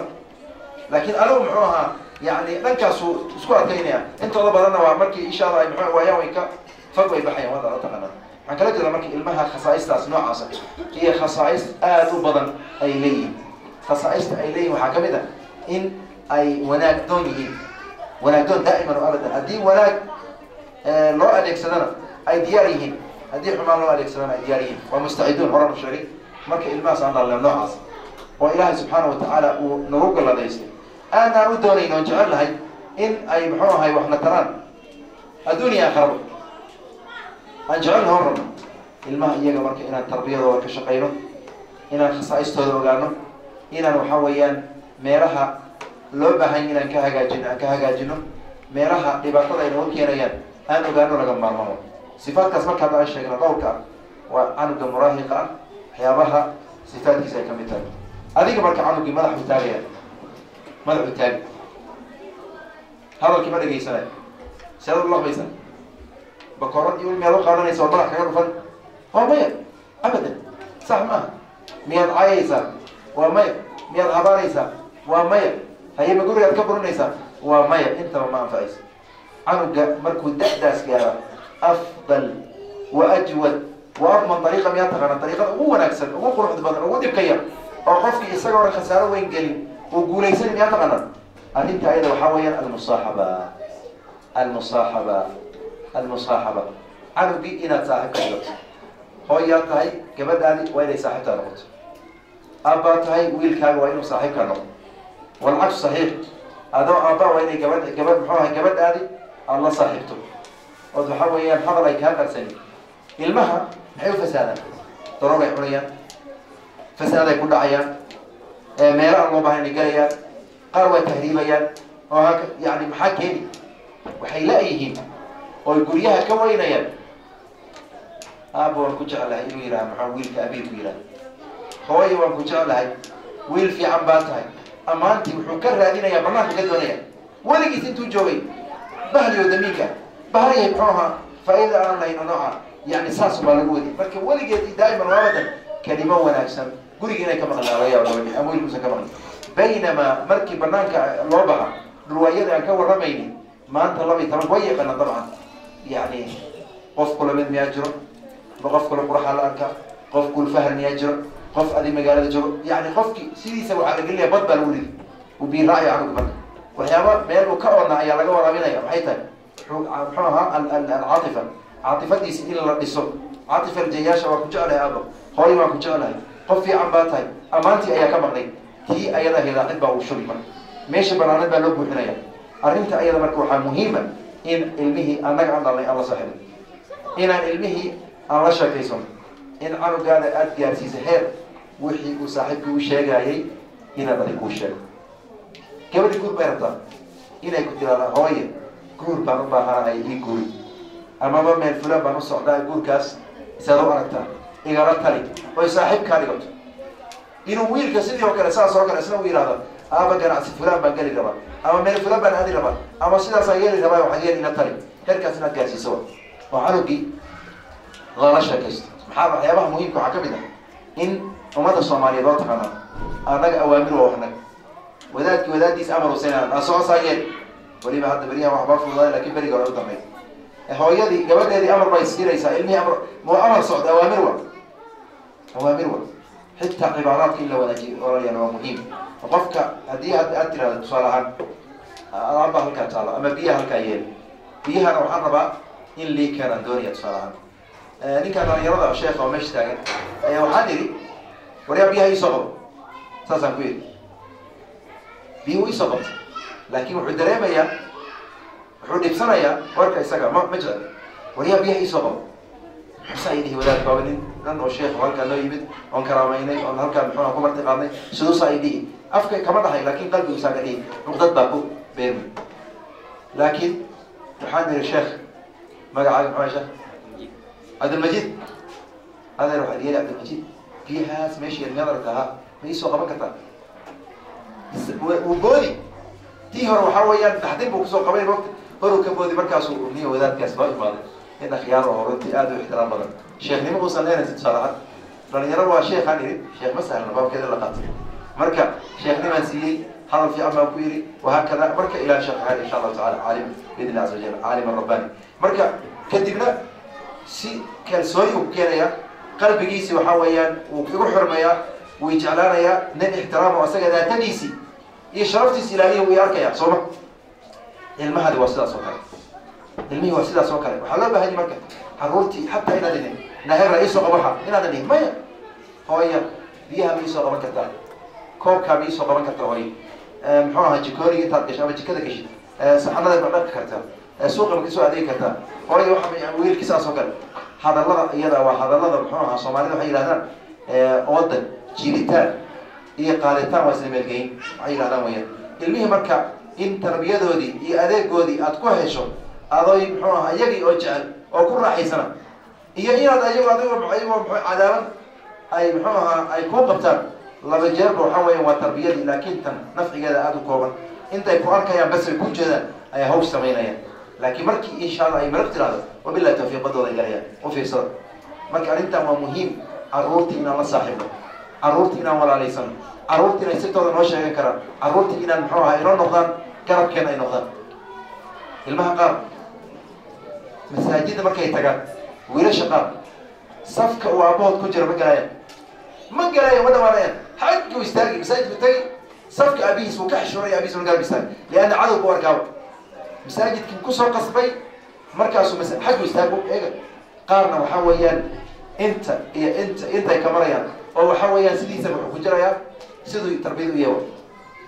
laakiin anigu muxuu ahaa yani dhankaasuu isku adkaynaya intooda badanna waa markii insha allah muxuu waayaan way ka fog way baxayaan wada la taqaanaa waxaan kala jeedaa markii ilmaha khasaa'istaas noocaasa iyo khasaa'is aad u badan ay leeyihiin khasaa'ista ay leeyihin waxaa ka mid ah in ay wanaagdoon yihiin wanaagdoon daa'iman oo abadan haddii wanaag loo adeegsadana ay diyaar yihiin haddii xumaan loo adeegsadana ay diyaar yihiin waa mustaciduun horanu sheegay marka ilmahaas aan dhalle noocaas oo ilaahay subxaana watacaala uu nagu galladaystay aanaan u doonayn oon jecel lahay in ay muxuu ahay waxna taraan adduuniya aakhiraba aan jecel hor rabno ilmaha iyaga marka inaan tarbiyadooda ka shaqayno inaan khasaa'istooda ogaano inaan waxaa weeyaan meelaha loo baahan inaan ka hagaajino meelaha dhibaatada ay nagu keenayaan aan ogaano laga maarmamo sifaadkaas marka hadda aan sheegna dhowrka ah waa canuga muraahiqa ah waxyaabaha sifaadkiisa ay ka mid tahay adiga marka canugii madaxu taagaya madaxu taagi hadalkii ma dhegaysanay seed u laqmaysa bakoorad iyo miyaad u qaadanaysa oo madax kaga dhufan waa maya abadan sax maaha miyaad caayaysaa waa maya miyaad habaanaysaa waa maya hayema gurigaad ka burinaysaa waa maya intaba ma anfacaysa canuga markuu da'daas gaara afdal wa ajwad wa adman dariiqa miyaa taqaana dariiqada ugu wanaagsan ugu quruxda badan ugu dhibka yar oo qofkii isagoo dhan khasaaro weyn gelin uu guulaysan miyaa taqaana arrinta ayada waxaa weeyaan almusaaxaba canugii inaad saaxiib ka dhigato hooyaad tahay gabadhaadi waa inay saaxiibtaa noqoto aabbaad tahay wiilkaaga waa inuu saaxiibkaa noqdo walcagsu saxiix adoo aabbaa waa inay gabadh muxuu ahay gabadhaadi aada la saaxiibto ood waxaa weeyaan hadal ay kaa qarsanin ilmaha maxay u fasaadaan daroog ay cunayaan fasaad ay ku dhacayaan meelo aan loo bahan ay galayaan qaar waa tahriibayaan oo yani maxaa keeni waxay la-yihiin ooy guryaha ka waynayaan aaba waan ku jeclahay inuu yidhaha maxaa wiilka abiil ku yidhaha hooya waan ku jeclahay wiil fiican baa tahay ammaantii wuxuu ka raadinayaa banaanka ka doonaya weligiis intuu joogay bahliyo damiinka bahrihay muxuu ahaa faa-ida aan lahayno nooca yani saas baa lagu wadi marka weligeed daa'iman waabadan kelimo wanaagsan guriga inay ka maqnaadaya gabadhi ama wiilkuusan ka maqnay baynamaa markii banaanka loo baxa dhulwaayada aan ka warramayni maanta 12 way yaqaana dabcan yani qof kula mid miyaa jiro ma qof kula quraxa la arka qof kul fahar miyaa jiro qof adi magaalada joogo yani qofkii sidiisa waxaa la gelinayaa bad baa lagu ridi uu biin raacayo canuga marka waxyaaba meel uu ka oodna ayaa laga waraabinaya maxay tahay muxuu ahaa alcaatifa caatifadiisa in la dhiso caatifa aljayaasha waa ku jeclahay aabo hooy waan ku jeclahay qof fiican baa tahay ammaantii ayaa ka maqnay tii ayada hidaacid baa uu shubi marka meesha banaanad baa loo buuxinaya arrinta ayada marka waxaa muhiima in ilmihii annaga aan dhalnay aan la saaxiibin inaan ilmihii aan la sheekaysano in canugaada aada gaarsiisa heer wixii uu saaxiibkii u sheegayay inaad adig kuu sheego gabadhi guur bay rabtaa inay ku tiraada hooye guur baan u baahanahay ii guuri amaba meel fulaan baan u socdaa guurkaas isaad u aragtaa igala tali oy saaxiib kaa dhigato inuu wiilka sidii oo kale saas oo kale isna u yihahdo aaba ganacsi fulaan baan geli rabaa ama meel fulaan baan aadi rabaa ama sidaasaan yeeli rabaa waxaad yeeli ila tali heerkaas inaad gaarsiiso oo canugii lala sheekaysto maxaa waxyaabaha muhiimka waxaa ka mid ah in ummadda soomaaliyeed oo taqaana annaga awaamir waa waxnag wadaadkii wadaaddiis amar huseynaan aan socosaa yeel weliba hadda beriyahan waxbaa fududaay lakin beriga hore u dambeey hooyadii gabadheedii amar bay siinaysaa ilmihii amar socda awaamir wa xitaa cibaaraadka in la wanaajiyo olayaan waa muhiim qofka haddii aad tirahdo tusaale ahaan alaaba halkaa taalo ama biyaha halkaa yeel biyahana waxaan rabaa in lii keenaan doonaya tusaale ahaan ninkaan dhalinyarada sheekha oo meesha taagan ayaa waxaan idhi waryaa biyaha iisoo qabo saasaan ku yidhi biyuhu iisoo qabta laakin wuxuu dareemayaa wuxuu dhibsanayaa warka isaga ma jecel waryaa biyaha iisoo qabo muxuusaa idhihi wadaad baaba nin dhan oo sheekh halkaa noo yimid oon karaamaynay oon halkaan muxuuha ku marti qaadnay siduusaa idhihi afka kama dhahay laakin qalbiguusaa ka dhihi nuqdad baa ku beermay laakin waxaan idhi sheekh magacaaga muxuu sheekh cabdilmajid adeer waxaad yeeli cabdilmajid biyahaas meesha yadmiyadarka ahaa ma iisoo qaban kartaa wuu boodi tii hore waxaa weeyaan daxdin buu kusoo qabay waqti horuu ka boodi markaasuu niyo wadaadkaas loo imaaday in akhyaar oo runtii aada u ixtiraam badan sheekhnimo uusan leenaysa tusaale ahaan dhalinyaro waa sheekhaan yidhi sheekh ma sahlan baabkeeda la qaatay marka sheekhnimaan siiyey hadal fiican baan ku yidhi wahakada marka ilaa sheekh ahaan insha allahu tacala caalim biidni casa wajal caalim rabbani marka kadibna si kalsooni uu ku keenaya qalbigiisi waxaa weeyaan wuu igu xurmayaa wuu jeclaanayaa nin ixtiraamo asaga daatadiisii iyo sharaftiisi ilaaliya wuu arkaya sooma ilmahadi waa sidaas oo kale ilmihii waa sidaas oo kale waxaa loo baahanya marka caruurtii xataa inaad idin nahera iisoo qabo waxa inaadan dhihin maya hooya biyaha ma iisoo qaban kartaa koobkaa ma iisoo qaban kartaa hooya muxuu ahaa jikooniga intaad gasho ama jikada gashid saxanada ma dhaqi kartaa suuqa ma kasoo adeegi kartaa hooya waxa wiilkii saas oo kale hadallada iyada waa hadallada muxuu ahaa soomaalida waxay yidhahdaan wadan jiilitaan iyo qaaditaan waa isla meelgeyn waxay yidhahdaan wayaan ilmihii marka in tarbiyadoodii iyo adeegoodii aad ku hesho adoy muxuu ahaa iyagii oo jecel oo ku raaxaysana iyo inaad ayagoo cadaaban ay muxuu ahaa ay kuu qabtaan laba jeerba waxaa weya waa tarbiyadii laakiin tan nafcigeeda aada u kooban intay ku arkayaan bas ay ku jeedaan ayaa hawsh samaynayaan laakiin markii insha allah ay maraq tiraahdo wabillahi tawfiiq badooda ay galayaan u fiirsada marka arrintan waa muhiim caruurtii inaan la saaxiibno caruurtii inaan walaalaysano caruurtii inay sirtooda noo sheegan karaan caruurtii inaan muxuu ahaa inoo noqdaan garabkeena ay noqdaan ilmaha qaar masaajida markay tagaan wiilasha qaar safka uu aabahood ku jira ma galaayaan ma dhawaanayaan xaggu istaagi masaajidku tagi safka aabihiis wuu ka xishoonaya aabihiis uu garab istaag lianna cadow ku arkaaba masaajidkii kusoo qasbay markaasuu xaggu istaago eega qaarna waxaa weeyaan intay ka marayaan oo waxaa weeyaan sidiisaba wuxuu ku jirayaa siduu tarbiyada u yeewa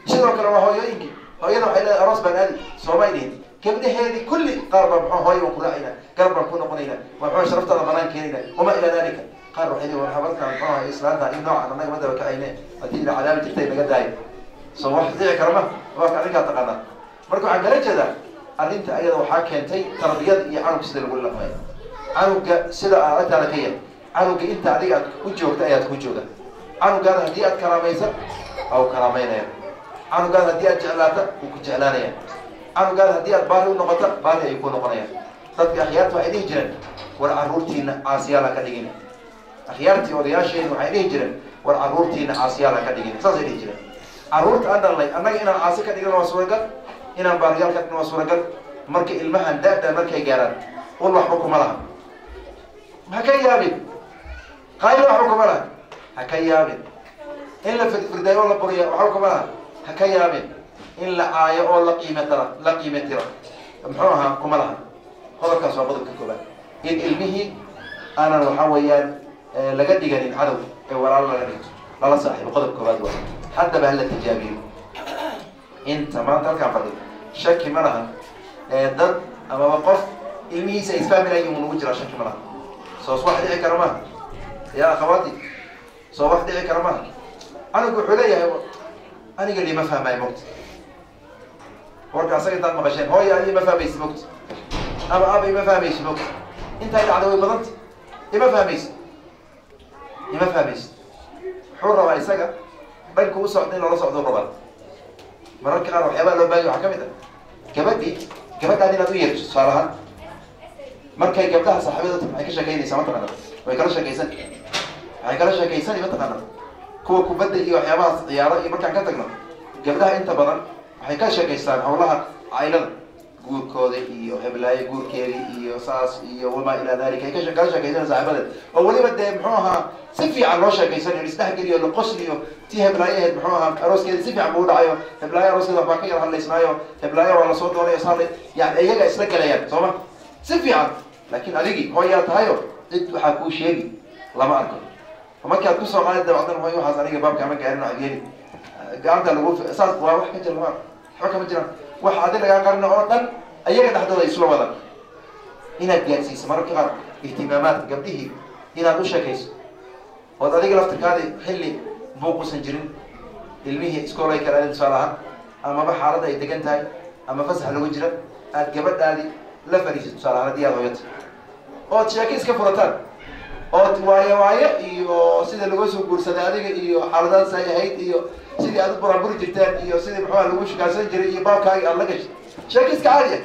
sidoo kale waa hooyooyinkii hooyada waxay leedahay aroos baan aadi soomay dhihin gabdhaheedii kulli qaar baa muxuu hooya waan ku raacayna garab baan ku noqonayna waxaa sharaftaada banaan keenayna wama ilaa dalika qaar waxay leeyihin war habartaan muxuu ahaa islaanta in noocan annaga ma daba kacayne haddii ila cadaabi jirtay naga daayo soo wax dhici kara ma waa ka arrinkaa taqaanaa marka waxaan kala jeedaa arrinta ayada waxaa keentay tarbiyada iyo canugga sida lagu laqmayo canugga sida aad agtaada ka yar canugga inta adiga aad ku joogta ayaad ku jooga canugaada haddii aad karaamaysa waa u karaamaynaya canugaada haddii aad jeclaata wuu ku jeclaanaya canugaada haddii aad baari u noqota baari ayuu ku noqonaya dadka akhyaarta waxay dhihi jireen war caruurtiina caasiyaal ha ka dhigin akhyaartii odayaasheedu waxay dhihi jireen war caruurtiina caasiyaal ha ka dhigin saasay dhihi jireen caruurta aan dhalnay annaga inaan caasi ka dhigin waa suuragal inaan baariyaal ka dhigin waa suuragal marka ilmahan da-da markay gaaraan ul waxba kuma laha ha ka yaabin qaylo waxba kuma laha ha ka yaabin in la firfirdayo oo la buriya waxba kuma laha ha ka yaabin in la caayo oo la qiime tira muxuu ahaa kuma laha qodobkaas waa qodobka koobaad in ilmihii aanan waxaa weeyaan laga dhiganin cadow ee walaalo laga dhigto lala saaxiibo qodobka koobaad waa haddaba hala tijaabiyo inta maanta halkaan fadhiyo shaki ma laha dad amaba qof ilmihiisa ay isfahminayin uu nagu jiraa shaki ma laha soos wax dhici kara maaha yaa akhawaati soo wax dhici kara maaha anigu wuxuu leeyahay aniga lima fahmayo mogta warka asaga intaad maqasheen hooya ima fahmaysi mogta ama aba ima fahmaysi mogta intaay dhacda way badanta ima fahmaysi wuxuu rabaa isaga dhanka u socda in loola socdo rabaa mararka qaar waxyaabaa loo baahanya waxaa ka mid ah gabadhaan inaad u yeerto tusaale ahaan markay gabdhaha saaxiibada waxay ka sheekeynaysaa mataqaana way kala sheekeysani mataqaana kuwa kubadda iyo waxyaabahaas ciyaaro iyo markaan ka tagno gabdhaha inta badan waxay ka sheekaystaan hawlaha caylada guurkooda iyo heblaayo guurkeedii iyo saas iyo wamaa ilaa dalika ay kala sheekaysan saaxiibadeed oo weliba dee muxuu ahaa si fiican loo sheekaysanayo isdhexgeliyo la qosliyo tii heblaayaheed muxuu ahaa arooskeeda si fiican buu dhacayo heblaayo arooskeeda waxbaa ka yar hadlaysnaayo heblaayo waa lasoo doonayo saale yani iyaga isla galayaan sooma si fiican laakiin adigii hooyaa tahayo cid waxaa kuu sheegi lama arko markaad kusoo qaadi dabacdan hooy waxaas aniga baabka ama gaarin oo adyeli gacanta lagu saas waa wax ka jira lama waxba kama jiraan wax adi lagaa qarino oo dhan ayaga dhexdooda ay isla wadan inaad gaadsiiso mararka qaar ihtimaamaadka gabdhihii inaad u sheekayso ood adiga laftirkaadi xilli buuqusan jirin ilmihii iskoolay kalaadin tusaale ahaan amaba xaaladda ay degan tahay ama fasax lagu jira aad gabadhaadi la fariisid tusaale ahaan haddii aad hooyata ood sheeko iska furataan ood waayo iyo sida laga soo guursaday adiga iyo xaaladaas ay ahayd iyo sidii aad u buraburi jirteen iyo sidii muxuuha lagu shukaasan jiray iyo baabkaagi aad la gashay sheeko iska caadi ah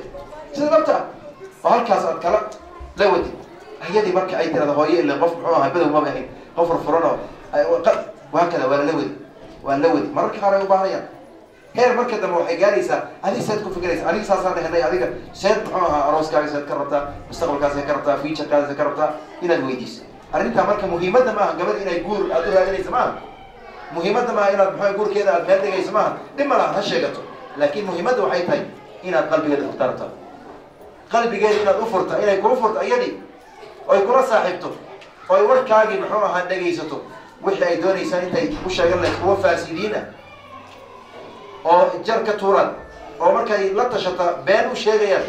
sida dhabta oo halkaas aad kala la wadid ayadii marka ay tirada hooye ile qof muxuu ahaa badow maba ahayn قفر فرنا وهكذا ولا ود مرة كهرباء وباهية هي مركز دم وحجاريسة هذه سيد كوفي جالس هذه ساسان هذه سيد محوها أروس كاري سيد كربتا مستقبل كاري كربتا فيتشر كاري كربتا إلى الويديس أرنت مركز مهمة ما قبل إلى يقول أدور هذا الزمان مهمة ما إلى محو يقول كذا أدمر لي زمان دم لا هالشيء لكن مهمة وحيتها إلى قلبي قد اخترتها قلبي قال إلى أفرت إلى يكون أفرت أيدي أو يكون صاحبته أو يورك كاجي محوها هذا جيسته وحي دوني سنتي وش قال لك هو فاسدين أو جرك توران أو مركي لا تشط بين وشيء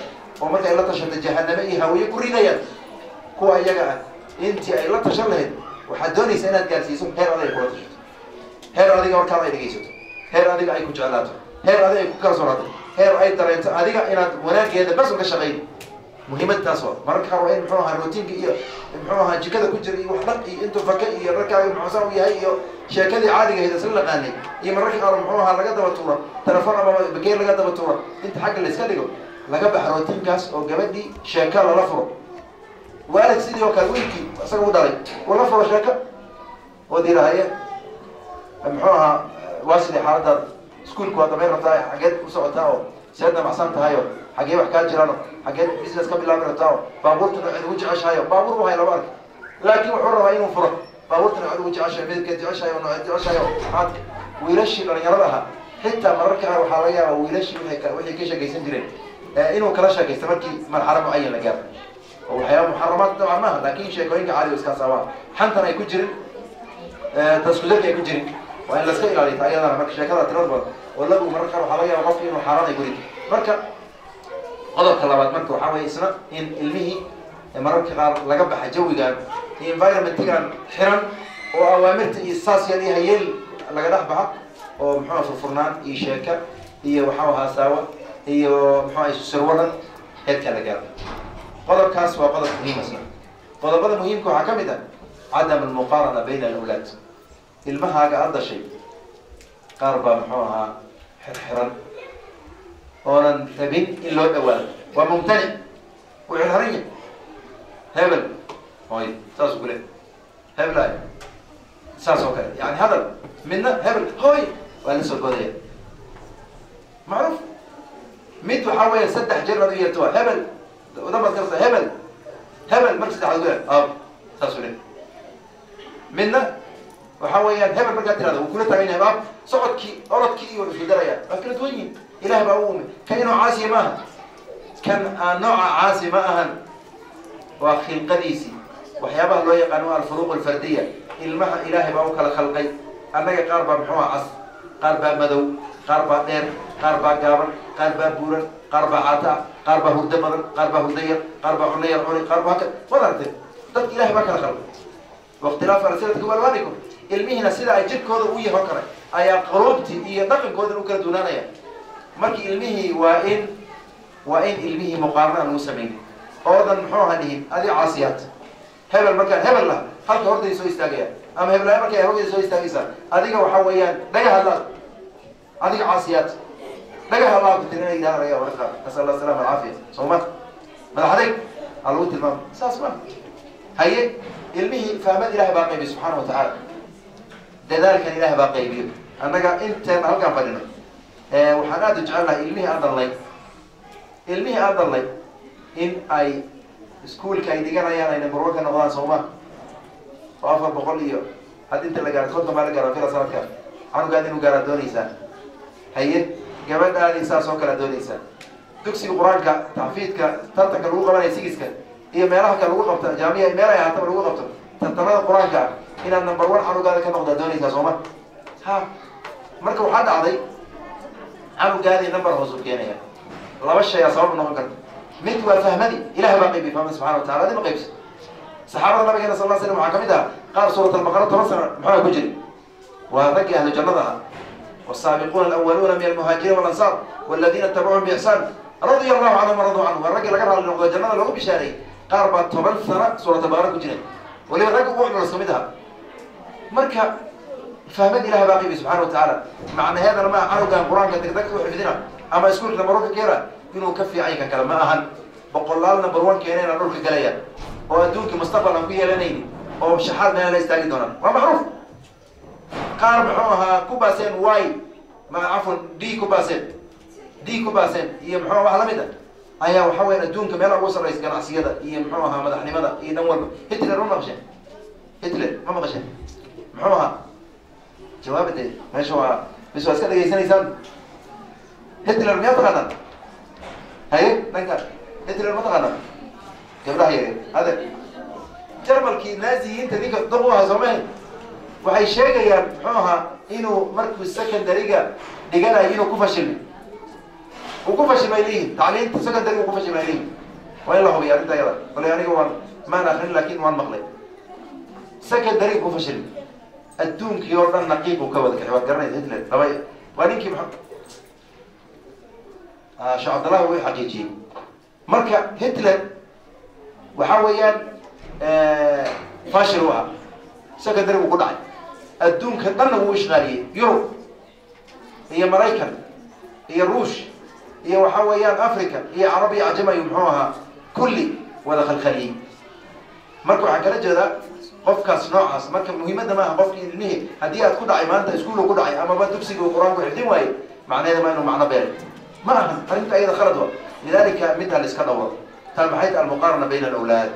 أو مركي لا تشط جهنم إيه هو يكرينيا كوا يجعل أنت أي لا تشرله وحدوني سنة جالسيسون هير هذا يقول هير هذا يقول كذا يجيسون هير هذا أي كجعلاته هير هذا أي كسراته هير أي ترى هذا إن مناك هذا بس وكشغيل مهمة تاسوا مركها وين محوها الروتين إيه محوها كذا كجري وحلقي أنتم فكئي الركعة محوساوي هاي شكلي عادي هذا سلة قاني إيه مركها محوها لقد بتورا تلفون أما بكير لقد بتورا أنت حق اللي سكديو لقد بحروتين كاس أو جمدي شكل لفرو وقالت سيدي وكالويكي سكوا داري ولفرو شكل ودي رهاية محوها واسلي حارة سكول كوا تمر رتاي حاجات وسوتها سيدنا محسن تهايو حاجة وحكاية جيرانه حاجة بيزنس قبل لا مرتاو بابورتنا وجه عشايو بابور وهاي لبارك لكن حر وين فرق بابورتنا وجه عشايو بيت عشايو نوع عشايو عاد ويلشي لنا يراها حتى مركها وحاليا ويلشي وحي كيش جيسن جرين إنه كلاشة كيستمركي مرحلة معينة جاب والحياة محرمات طبعا ما لكن شيء كوينك عالي وسكاسوا حنتنا يكون جرين تسكوزك يكون جرين وإن لسكيل عليه تعالى أنا مركز شكلها تنظر ولا مركها وحاليا وغفي إنه حرام يقولي مركز قدرت لبعض مركو حاوي سنة إن المهي مركو قال لقب حجوي قال environment كان حرم وأوامرت إساس يعني هيل لقد أحبها ومحاوى في الفرنان شركة هي وحاوها سوا هي محاوى سرورا هيك كذا قال قدر كاس وقدر مهم سنة قدر بدل مهم كو حكمته عدم المقارنة بين الأولاد المها هذا شيء قاربة محاوها حرم ورن ثبين إلا الأول وممتنع وعرهرية هبل هاي ساس قوله هبل هاي ساس وكذا يعني هذا منا هبل هاي ولا سوى معروف ميت وحاول يسدح جرة ويرتوه هبل وضبط كرسة هبل مركز على قوله ساس قوله منا وحاول هبل مركز هذا وكل تغيين هباب صعد كي أرد كي وفي درجة أكلت وين إله بقوم كأنه عاصي معه كان نوع عاصي معه وخلق قديسي وحيابه الله يقانوا الفروق الفردية المها إله بقوك الخلقي أنك قاربا محوها عص قاربا مدو قاربا دير قاربا قابل قاربا بورن قاربا عطاء قاربا هدمر قاربا هدير قاربا عنير عني قاربا هكذا وضعت ضد إله بقى الخلق واختلاف رسالتكم والوانكم المهنة سيدة أجد كوضا ويا هكرا أيا قروبتي إيا دقن كوضا وكرا دونانا markii ilmihi waa in ilmihi muqaarana lagu sameeyay oodan muxuu ahayn adi caasiyad hebel marka hebel la halka horday soo istaagaya ama hebel marka horday soo istaagaysa adiga waxa weeyaan dhaga hadla adiga caasiyad dhaga hadla bidina ilaahay ya warqa sallallahu alayhi wa sallam soma madaxday aluu tilmaam saasma haye ilmihi fahmad ilaahay baa qaybi subhanahu wa ta'ala dadaalka ilaahay baa qaybiyo annaga inta halkan fadhino waxaan aad u jecelahay ilmihii aad dhalay in ay iskuulka ay dhiganayaan ay number 1 ka noqdaan Soomaa oo 400 iyo had inta la gaaro konton baa la gaaro fila sanadka anugaad inuu gaaro doonaysaa haye gabadhaadii saas oo kala doonaysaa dugsiga quraanka taxfiidka tartanka lagu qabanay sigiska iyo meelaha kale lagu qabto jaamica meelaha haatan lagu qabto tartamada quraanka inaad number 1 anugaad ka noqdo doonaysaa Soomaa ha marka waxa dhacday anugaadi number hoos u keenaya laba shay asbaab noqon karta mid waa fahmadi ilaahay baa qaybi fahmay subhanahu wa ta'ala dib qaybs saxaabada nabiga sallallahu alayhi wasallam waxa kamid ah qaar suurat al-baqara tafsir maxaa ku jiri waa rag ahlu jannada والسابقون الأولون من المهاجرين والأنصار والذين اتبعوهم بإحسان رضي الله عنهم ورضوا عنه والرجل لقى على نقطة الجنة لو بشاري قاربة طبل سنة سورة البقرة كجنة ولي الرجل وحنا نسميها مركب فهمت إله باقي سبحانه وتعالى معنى هذا لما عرض القرآن كتكتك وحفظنا أما يسكون لما روك كيرا إنه كفي عينك كلام ما أهل بقول الله نمبر 1 كينين نروك جليا وأدوك مستقبلا فيها لنين oo shaxaad meel la istaagi doonaan waa macruuf qaar muxuu ahaa ku baaseen y ma cafwan d ku baaseen iyo muxuu wax la mid ah ayaa waxa weeyaan adduunka meel ugu sarreysa ganacsiyada iyo muxuu ahaa madaxnimada iyo dhan walba Hitler ma maqasheen muxuu ahaa jawaabade meesha waa bis waa iska dhageysanaysaan Hitler miyaa taqaanaan haye dhanka Hitler ma taqaanaan gabdhaha yare hada jarmalkii naaziyiinta ninka dab u ahaa Soomaaliya waxay sheegayaan muxuu ahaa inuu markuu secondaryga dhiganayo inuu ku fashilmay leeyihiin tacliinta secondaryga ku fashilmay leeyihiin waa in la hubiyo arrinta yada wala aniga maan akrin laakiin waan maqlay secondaryga ku fashilmay adduunkii oo dhan naqiib uu ka wada kaxay waad garanaysa Hitler waa ninkii Sheekh Cabdallah way xaqiijiyey marka Hitler waxa weeyaan fashil u ahaa secondary uu ku dhacay adduunka dhanna wuu ishqaaliyey Yurub iyo Maraykan iyo Ruush iyo waxa weeyaan Afrika iyo Carab iyo Ajam iyo muxuu ahaa kulli wada khalkhaliyey marka waxaan kala jeedaa qofkaas noocaas marka muhiimadda maaha qofkii ilmihi haddii aad ku dhacay maanta iskuul ku dhacay ama dugsiga quraanku xifdin waaye macnaheedu ma inuu macno beeray ما أنت أيضا خلطوا لذلك مثل الإسكندر كان محيط المقارنة بين الأولاد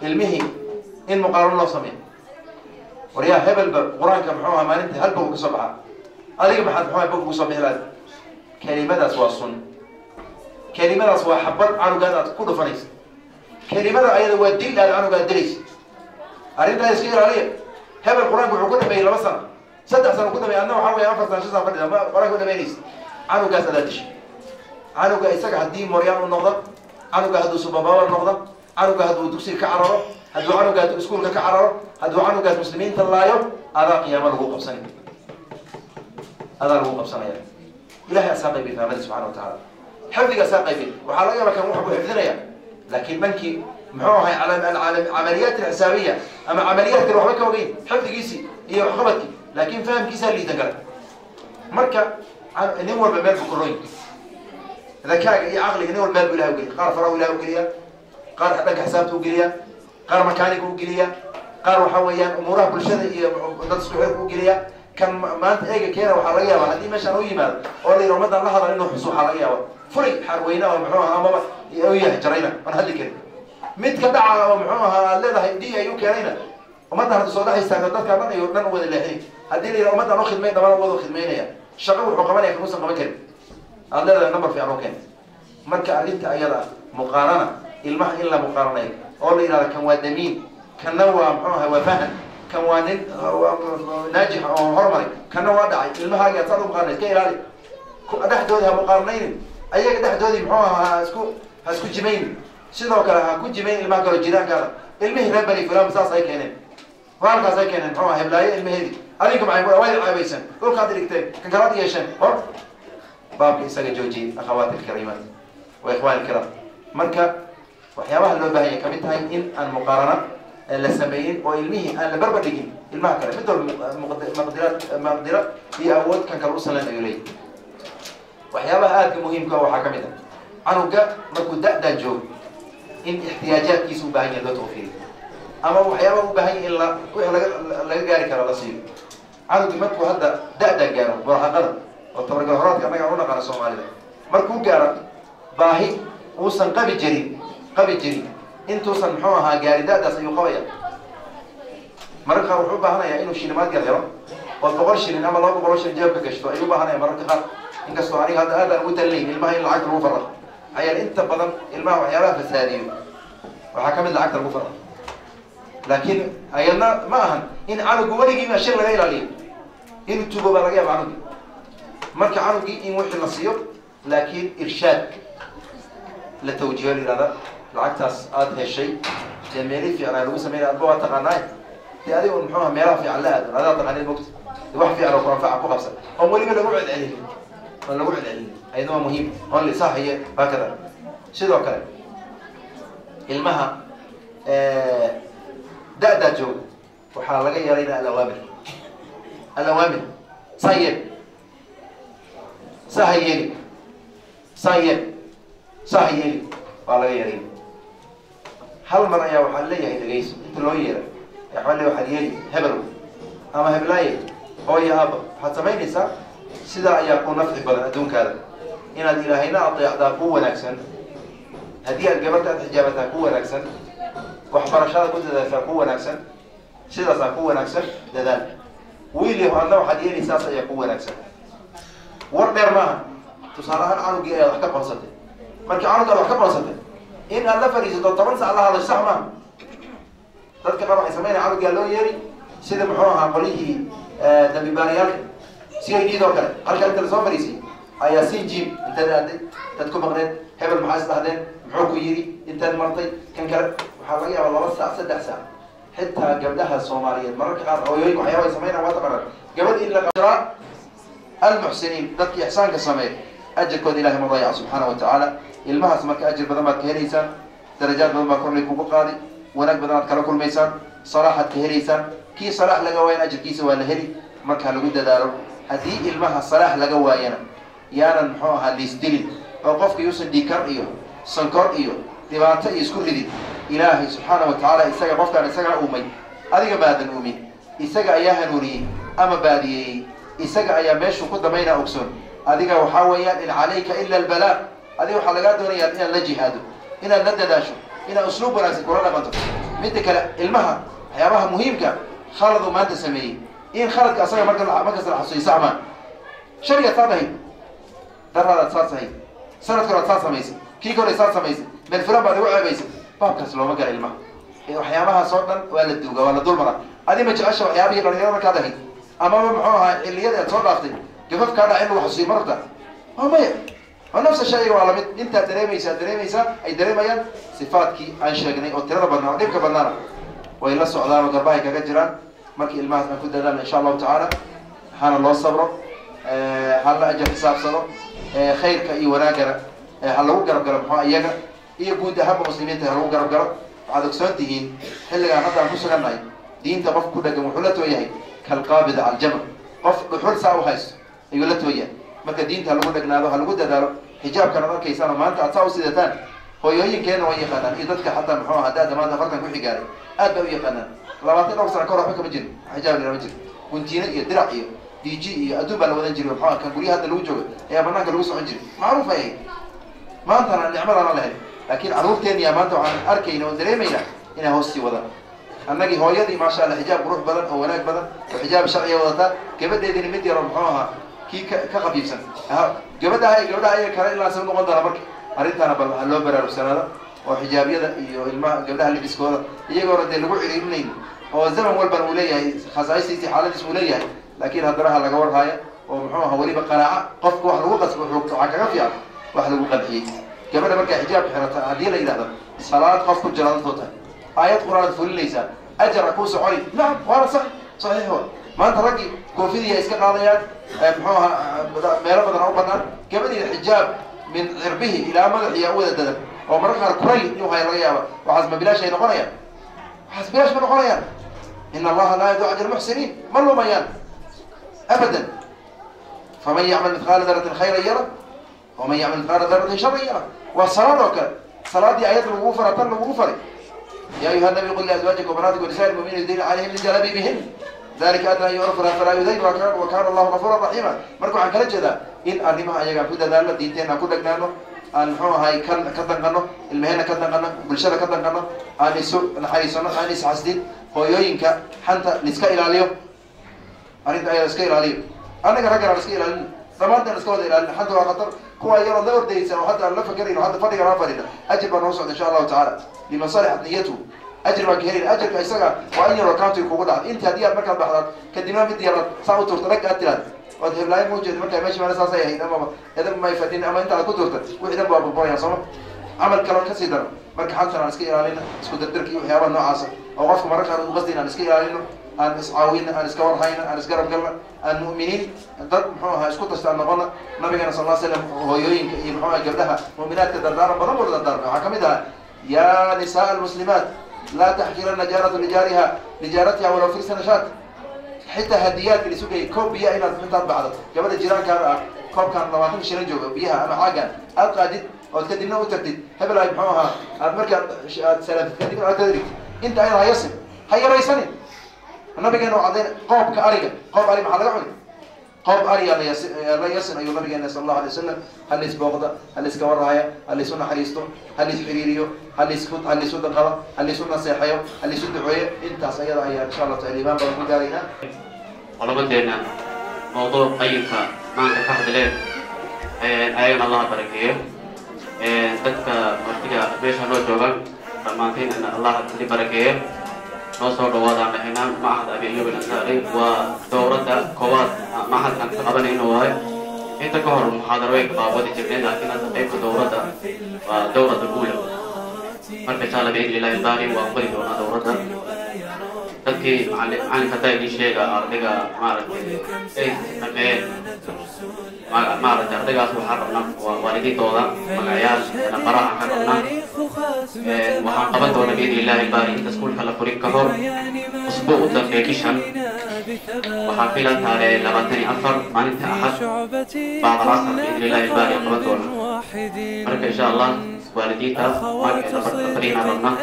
المهي إن مقارنة صميم وريا هبل بقرآن كمحوها ما ننتهي هل بوك صبعها أليق محد محوها بوك صبعها لاد كلمة أسوى الصن كلمة أسوى حبط عنه قادة كله فنيس كلمة أيضا ودل عنه قادة دريس أريد أن يسكير عليه هبل القرآن كنا بين مثلا 6 سنة كنا بأنه حاول ينفذ 6 سنة فرد القرآن كنا بينيس عنه قادة دادش عنو إساق هدي مريان النقطة عنو هدو سبابا النقطة عنو هدو دوسي كعرارة هدو عنو هدو اسكول كعرارة هدو عنو هدو مسلمين تلايو هذا قيام الوقوف سنة هذا الوقوف سنة إلهي أساقي بي فهمت سبحانه وتعالى حفظك أساقي بي وحالا ما كان محبو حفظنا لكن بنكي محوها على عمليات الحسابية أما عمليات الوحبك وقين حفظ كيسي هي وحبتك لكن فهم كيسا اللي تنقل مركا نور بمال بكروين ذكاء إيه عقلك نور المال ولا وقلي قار فراوي لا وقليه قار حبك حسابته وقليه قار مكانك وقليه قار وحويان أموره كل شيء تصلح وقليه كان ما أنت إيه كينا وحرية وهذه مش أنا ويمال أولي رمضان لحظة إنه حصو حرية فري حروينا ومحوها أمام وياه جرينا أنا هذي كده متكبع ومحوها الليلة هدية يوكي علينا ومتى هتصلح يستخدمتك كمان يودن وذي اللي هدي لي لو متى نأخذ مين دمان وذو خدمينيا شغل وحكمان يا كنوس ما كده هذا النمبر في عروكين مركا علمت أيضا مقارنة المح إلا مقارنة أولي إلى كان ودمين كان نوع محوها وفهم كان ناجح أو هرمري كان نوع داعي المها يتصل مقارنة كي إلى أدح دودها مقارنين أي أدح دودي محوها هسكو جمين شنو كلها كل جمين اللي ما قالوا الجيران قال المه ربني فلان مساس هاي كانين وارك هاي كانين محوها هبلاي المهدي عليكم عيبوا وين عيبيسن قول قادر يكتب كان قرأت يشن باب إساق جوجي أخوات الكريمات وإخوان الكرام مركا وحيابها اللي بهي كمتها إن المقارنة للسبعين وإلمه أن بربدين المعكرة مثل مقدرات هي أول كان كالوصا لنا يلي وحيابها آد مهم كوا حكمتها عنو جاء مركو دا جو إن احتياجات كيسو بهي اللي توفير أما وحيابها بهي إلا لا يقاري كلا لصير عنو جمتكو هذا دا جانو برحقا وطبعا الهرات كما يقولون على الصومالي مركو جارة باهي وصن قبي جري انتو صنحوها جاردة دا سيقوية مركا وحوبة هنا يا إنو شينمات قال والبغر شينين أما الله بغر شين جابك كشتو أيوبة هنا يا مركا خار إنك السواري هذا وتلين الماء العقل المفرغ عيال انت بدن الماء وحيالها فساديو وحكم العقل المفرغ لكن عيالنا ما أهن إن عنو قولي قيمة شر غير عليه إن توبوا بلغيها بعنو مركا عنوكي إن وحي نصيب لكن إرشاد لتوجيه لهذا العكس هذا الشيء جميلي في أنا لو سمينا أبوها تقناي تأذي ونحوها ميرا في علاد هذا تقني الوقت واحد في على القرآن فعقو خمسة هم اللي قالوا قعد عليه ولا قعد عليه أيضا مهم هو اللي صح هي هكذا شذو كلام المها دا جو وحالة يرينا الأوامر صيد صاحيلي والله يرين هل مرة يا وحلية هيدا جيس تلويرة يحمل له حديث هبلو أما هبلاي هو يا أبا حتى ما ينسى سدا يكون نفع بدن دون كذا إن الإلهينا أعطي أعطى قوة نكسن هدي الجبرة حجابتها قوة نكسن وحبرشات قلت قوة نكسن سدا قوة نكسن ددان ويلي هو الله حديث أساسا يقوة نكسن ورنير معها تصارها عنو جاي وحكى بسيطة مركي عنو جاي وحكى بسيطة إن الله فريسة طبعا سأل هذا السحمة تذكر طبعا يسمينا عنو جاي لو يري سيد محوها قليه دبي باريال سيد دي دوكر قال كانت الزوم فريسي أياسين جيم أنت ده تذكر مغرد هبل محاس بعدين معوك يري أنت المرطي كان كلا وحاولي والله بس ساعة 6 ساعة حتى قبلها الصومالية مرة قال أو يريك وحياة يسمينا واتقرر قبل إلا قشراء المحسنين ذلك إحسان كسمير أجر كود إلهي مضيع سبحانه وتعالى المهس مرك أجر بدمات كهريسان درجات بدمات كورني كوبو قاضي ونك بدمات كركول ميسان صراحة كهريسان كي صلاح لقوين أجر كيس ولا هري مرك هلوجد دارو هدي المهس صلاح لقوينا يانا نحوها ليستيل وقفك يوسن ديكر إيو سنكر إيو دبعت يسكر ردي إلهي سبحانه وتعالى إساق قفك عن إساق أمي أذيك بعد أمي إساق أياها نوري أما بادي إساق أيام ماشو قد مينا أكسون أذيك وحاويا إن عليك إلا البلاء أذيك حلقات دوني إن لا جهاد إن الندداشو إن أسلوب ناس القرآن منطق مدك المها حيابها مهمك خالد ما أنت سميه إن خالد كأسرع مركز الحصي سعمان شريعة صادهي درها صاد صحيح سنة كرة صاد سميسي كي كرة صاد سميسي من الفلان بعد وعي بيسي باب كسلو مقال المها وحيابها صوتا ولا الدوغة ولا دول مرة هذه ما جعش وحيابه لرياضة كذا أمام معها اللي يد أتصور أختي كيف كان عنده حصي مرته ما ونفس الشيء وعلى مت أنت دريميسا أي دريميا صفات كي أنشأني أو ترى بدنا نبكي بدنا وإلا السعداء وقربائي كجران مركي الماس من كل دلنا إن شاء الله تعالى حان الله صبره هلا أجر حساب صبره خير كأي وناجر هلا وقرب ها إيجا يقول ده هم مسلمين تهرو قرب هذا كسرتين حلا هذا مسلم ناي دين تبف كل جمع حلته وياه كالقابض على الجمر قف حل ساعة وهايس يقول له وياه marka diinta lagu dhagnaado ha lagu dadaalo xijaabkana markaysana maanta aad saa u sidataan hooyooyin keena way yaqaanaan iyo dadka xataa muxuu ahaa daada maanta afartan ku xigaaray aad bay u yaqaanaan 20 sano ka hor waxba kama jirin xijaab lama jirin guntiina iyo dirac iyo dj iyo adduun baa la wadan jiray muxuu kan guryaha hadda lagu joogo ayaa banaanka lagu socon jiray macruuf ay maantana nicmadana la helay laakiin caruurteena maanta waxaan arkayna oo dareemayna inay hoos sii wadaan annagii hooyadii maasha Allah xijaab qurux badan oo wanaag badan oo xijaab sharci wadata gabadheedina mid yar muxuu ahaa كي كقبيبسن جبدها هي كلا إلا سنة قدرة برك أريدنا بل هلو برا رسالة وحجابية الماء جبدها اللي بيسكوها هي جورة اللجوء إليمنين هو الزمن والبرولية خصائص سيتي حالة سولية لكن هدرها لجور هاي ومحوها ولي بقناعة قف واحد وقص وحكا فيها واحد وقدحي جبدها برك حجاب حرة هذه لا هذا صلاة قف الجلال توتا آيات قرآن فل ليس أجر أكوس علي نعم وأنا صحيح هو ما أنت رجي كوفيديا إسكان قاضيات محوها ميرا بدنا أو بدنا كمان الحجاب من عربه إلى مدى يأود الدم أو مركها الكري يوها يرجع وحسب بلا شيء نقريا حسب بلاش من نقريا إن الله لا يضيع أجر المحسنين مروا ميان أبدا فمن يعمل مثقال ذرة خيرا يرى ومن يعمل مثقال ذرة شرا يرى والصلاة وكذا صلاة دي آيات الغفرة يا أيها النبي قل لأزواجك وبناتك ونساء المؤمنين يدين عليهم من جلابيبهن ذلك أدنى أن يعرفنا فلا يذين وكان الله غفورا رحيما مركو عن كلا جدا إن أرمها أيها كودا دالة دينتين أكود لكنانو أن محوها هاي كدنغنو المهنة كدنغنو بالشرة كدنغنو آنسو نحريسونو آنس حسدين هو يوينك حانتا نسكا إلاليو أريد أيها نسكا إلاليو أنا كرقر نسكا إلاليو ضمانتا نسكا إلاليو حانتا وقطر كوا يرى دور ديسا وحتى أن لا فكرين وحتى فرق رافرين أجل بنوصل إن شاء الله تعالى لمصالح نيته أجر مكهرين أجر كيسجا وأي ركعات يكون قدها أنت هدية مركب بحرات كدينا بدي يلا صاوت ترتلك أتلاد وده لا موجود مركب ماشي ما نساسا يهين أما إذا ما يفدين أما أنت على كترت وإذا بابو بايا صم عمل كلام كسيدر مركب حالتنا نسكي علينا سكوت الدركي وحيوان نوعاسا أو غف مركب غزدنا نسكي علينا أن إسعاوين أن إسكور هاينا أن إسكرب قلنا المؤمنين ضد محوها إسكوت استعنقنا نبينا صلى الله عليه وسلم وهو يمحوها قبلها مؤمنات تدردار بدم ولا تدردار حكمتها يا نساء المسلمات لا تحقرن جارة لجارتها ولو في سنشات حتى هديات اللي سوقي كوب بيها إلى المنطقة بعض قبل الجيران كان كوب كان 20 شيرين جو بيها أنا حاجة أبقى ديد أو تدينا وتردد هبل يبحوها المركب سلام تدينا وتدري أنت أيها يصل هيا رئيسني النبي كان وعدين قوب كأريجا قوب أري محل قولي قوب أري الله يسن أيها النبي كان صلى الله عليه وسلم هل يسبغض هل يسكور رايا هل يسون حريستو هل يسحريريو هل يسكت هل يسود القرى هل يسون نصيحيو هل يسود عوية أنت سيرا هي إن شاء الله تعالى ما بنقول دارينا ولقدنا موضوع قيم ما عندك أحد لين أيام الله بركيه dadka martiga meesha loo joogan dhammaantiin in allah idin barakeeyo noo soo dhawaadaan dhahaynaan macahad abi ayuub al-ansaari waa dowradda koowaad macahadkan ka qabanayno waaye inta ka hor muxaadarooyin qaabadi jirnay laakiin hadda qaybta dowradda waa dowradda guula marka insha allah biidni illaahi baari waa qori doonaa dowradda dadkii macalinka haddaa idiin sheega ardayga maaragtay ay sameeyeen maaragtay ardaygaas waxaan rabnaa waalidiintooda magacayaal baraha ka rabnaa waxaan qaban doonaa biidni illaahi baari inta iskuulka la furin ka hor usbuuc u dambeeya bishan waxaan filan tahay 24 maalinta axad bacda casar biidni illaahi baari qaban doonaa marka insha allah waalidiinta magaceeda fariinaan rabnaa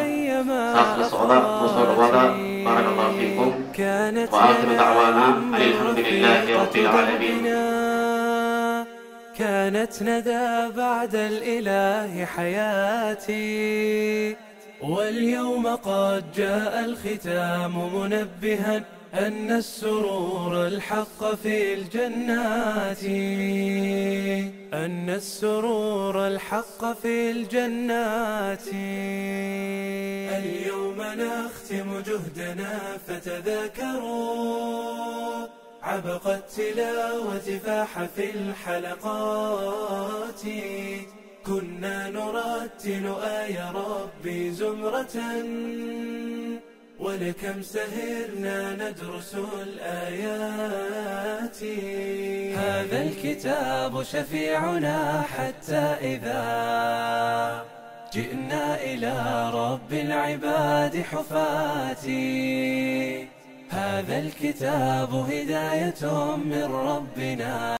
saas la socda noo soo dhawaada بارك الله فيكم وآخر دعوانا أن الحمد لله رب العالمين. كانت ندى بعد الإله حياتي واليوم قد جاء الختام منبها أن السرور الحق في الجنات أن السرور الحق في الجنات اليوم نختم جهدنا فتذاكروا عبق التلاوة فاح في الحلقات كنا نرتل آي ربي زمرة ولكم سهرنا ندرس الآيات هذا الكتاب شفيعنا حتى إذا جئنا إلى رب العباد حفاتي هذا الكتاب هداية من ربنا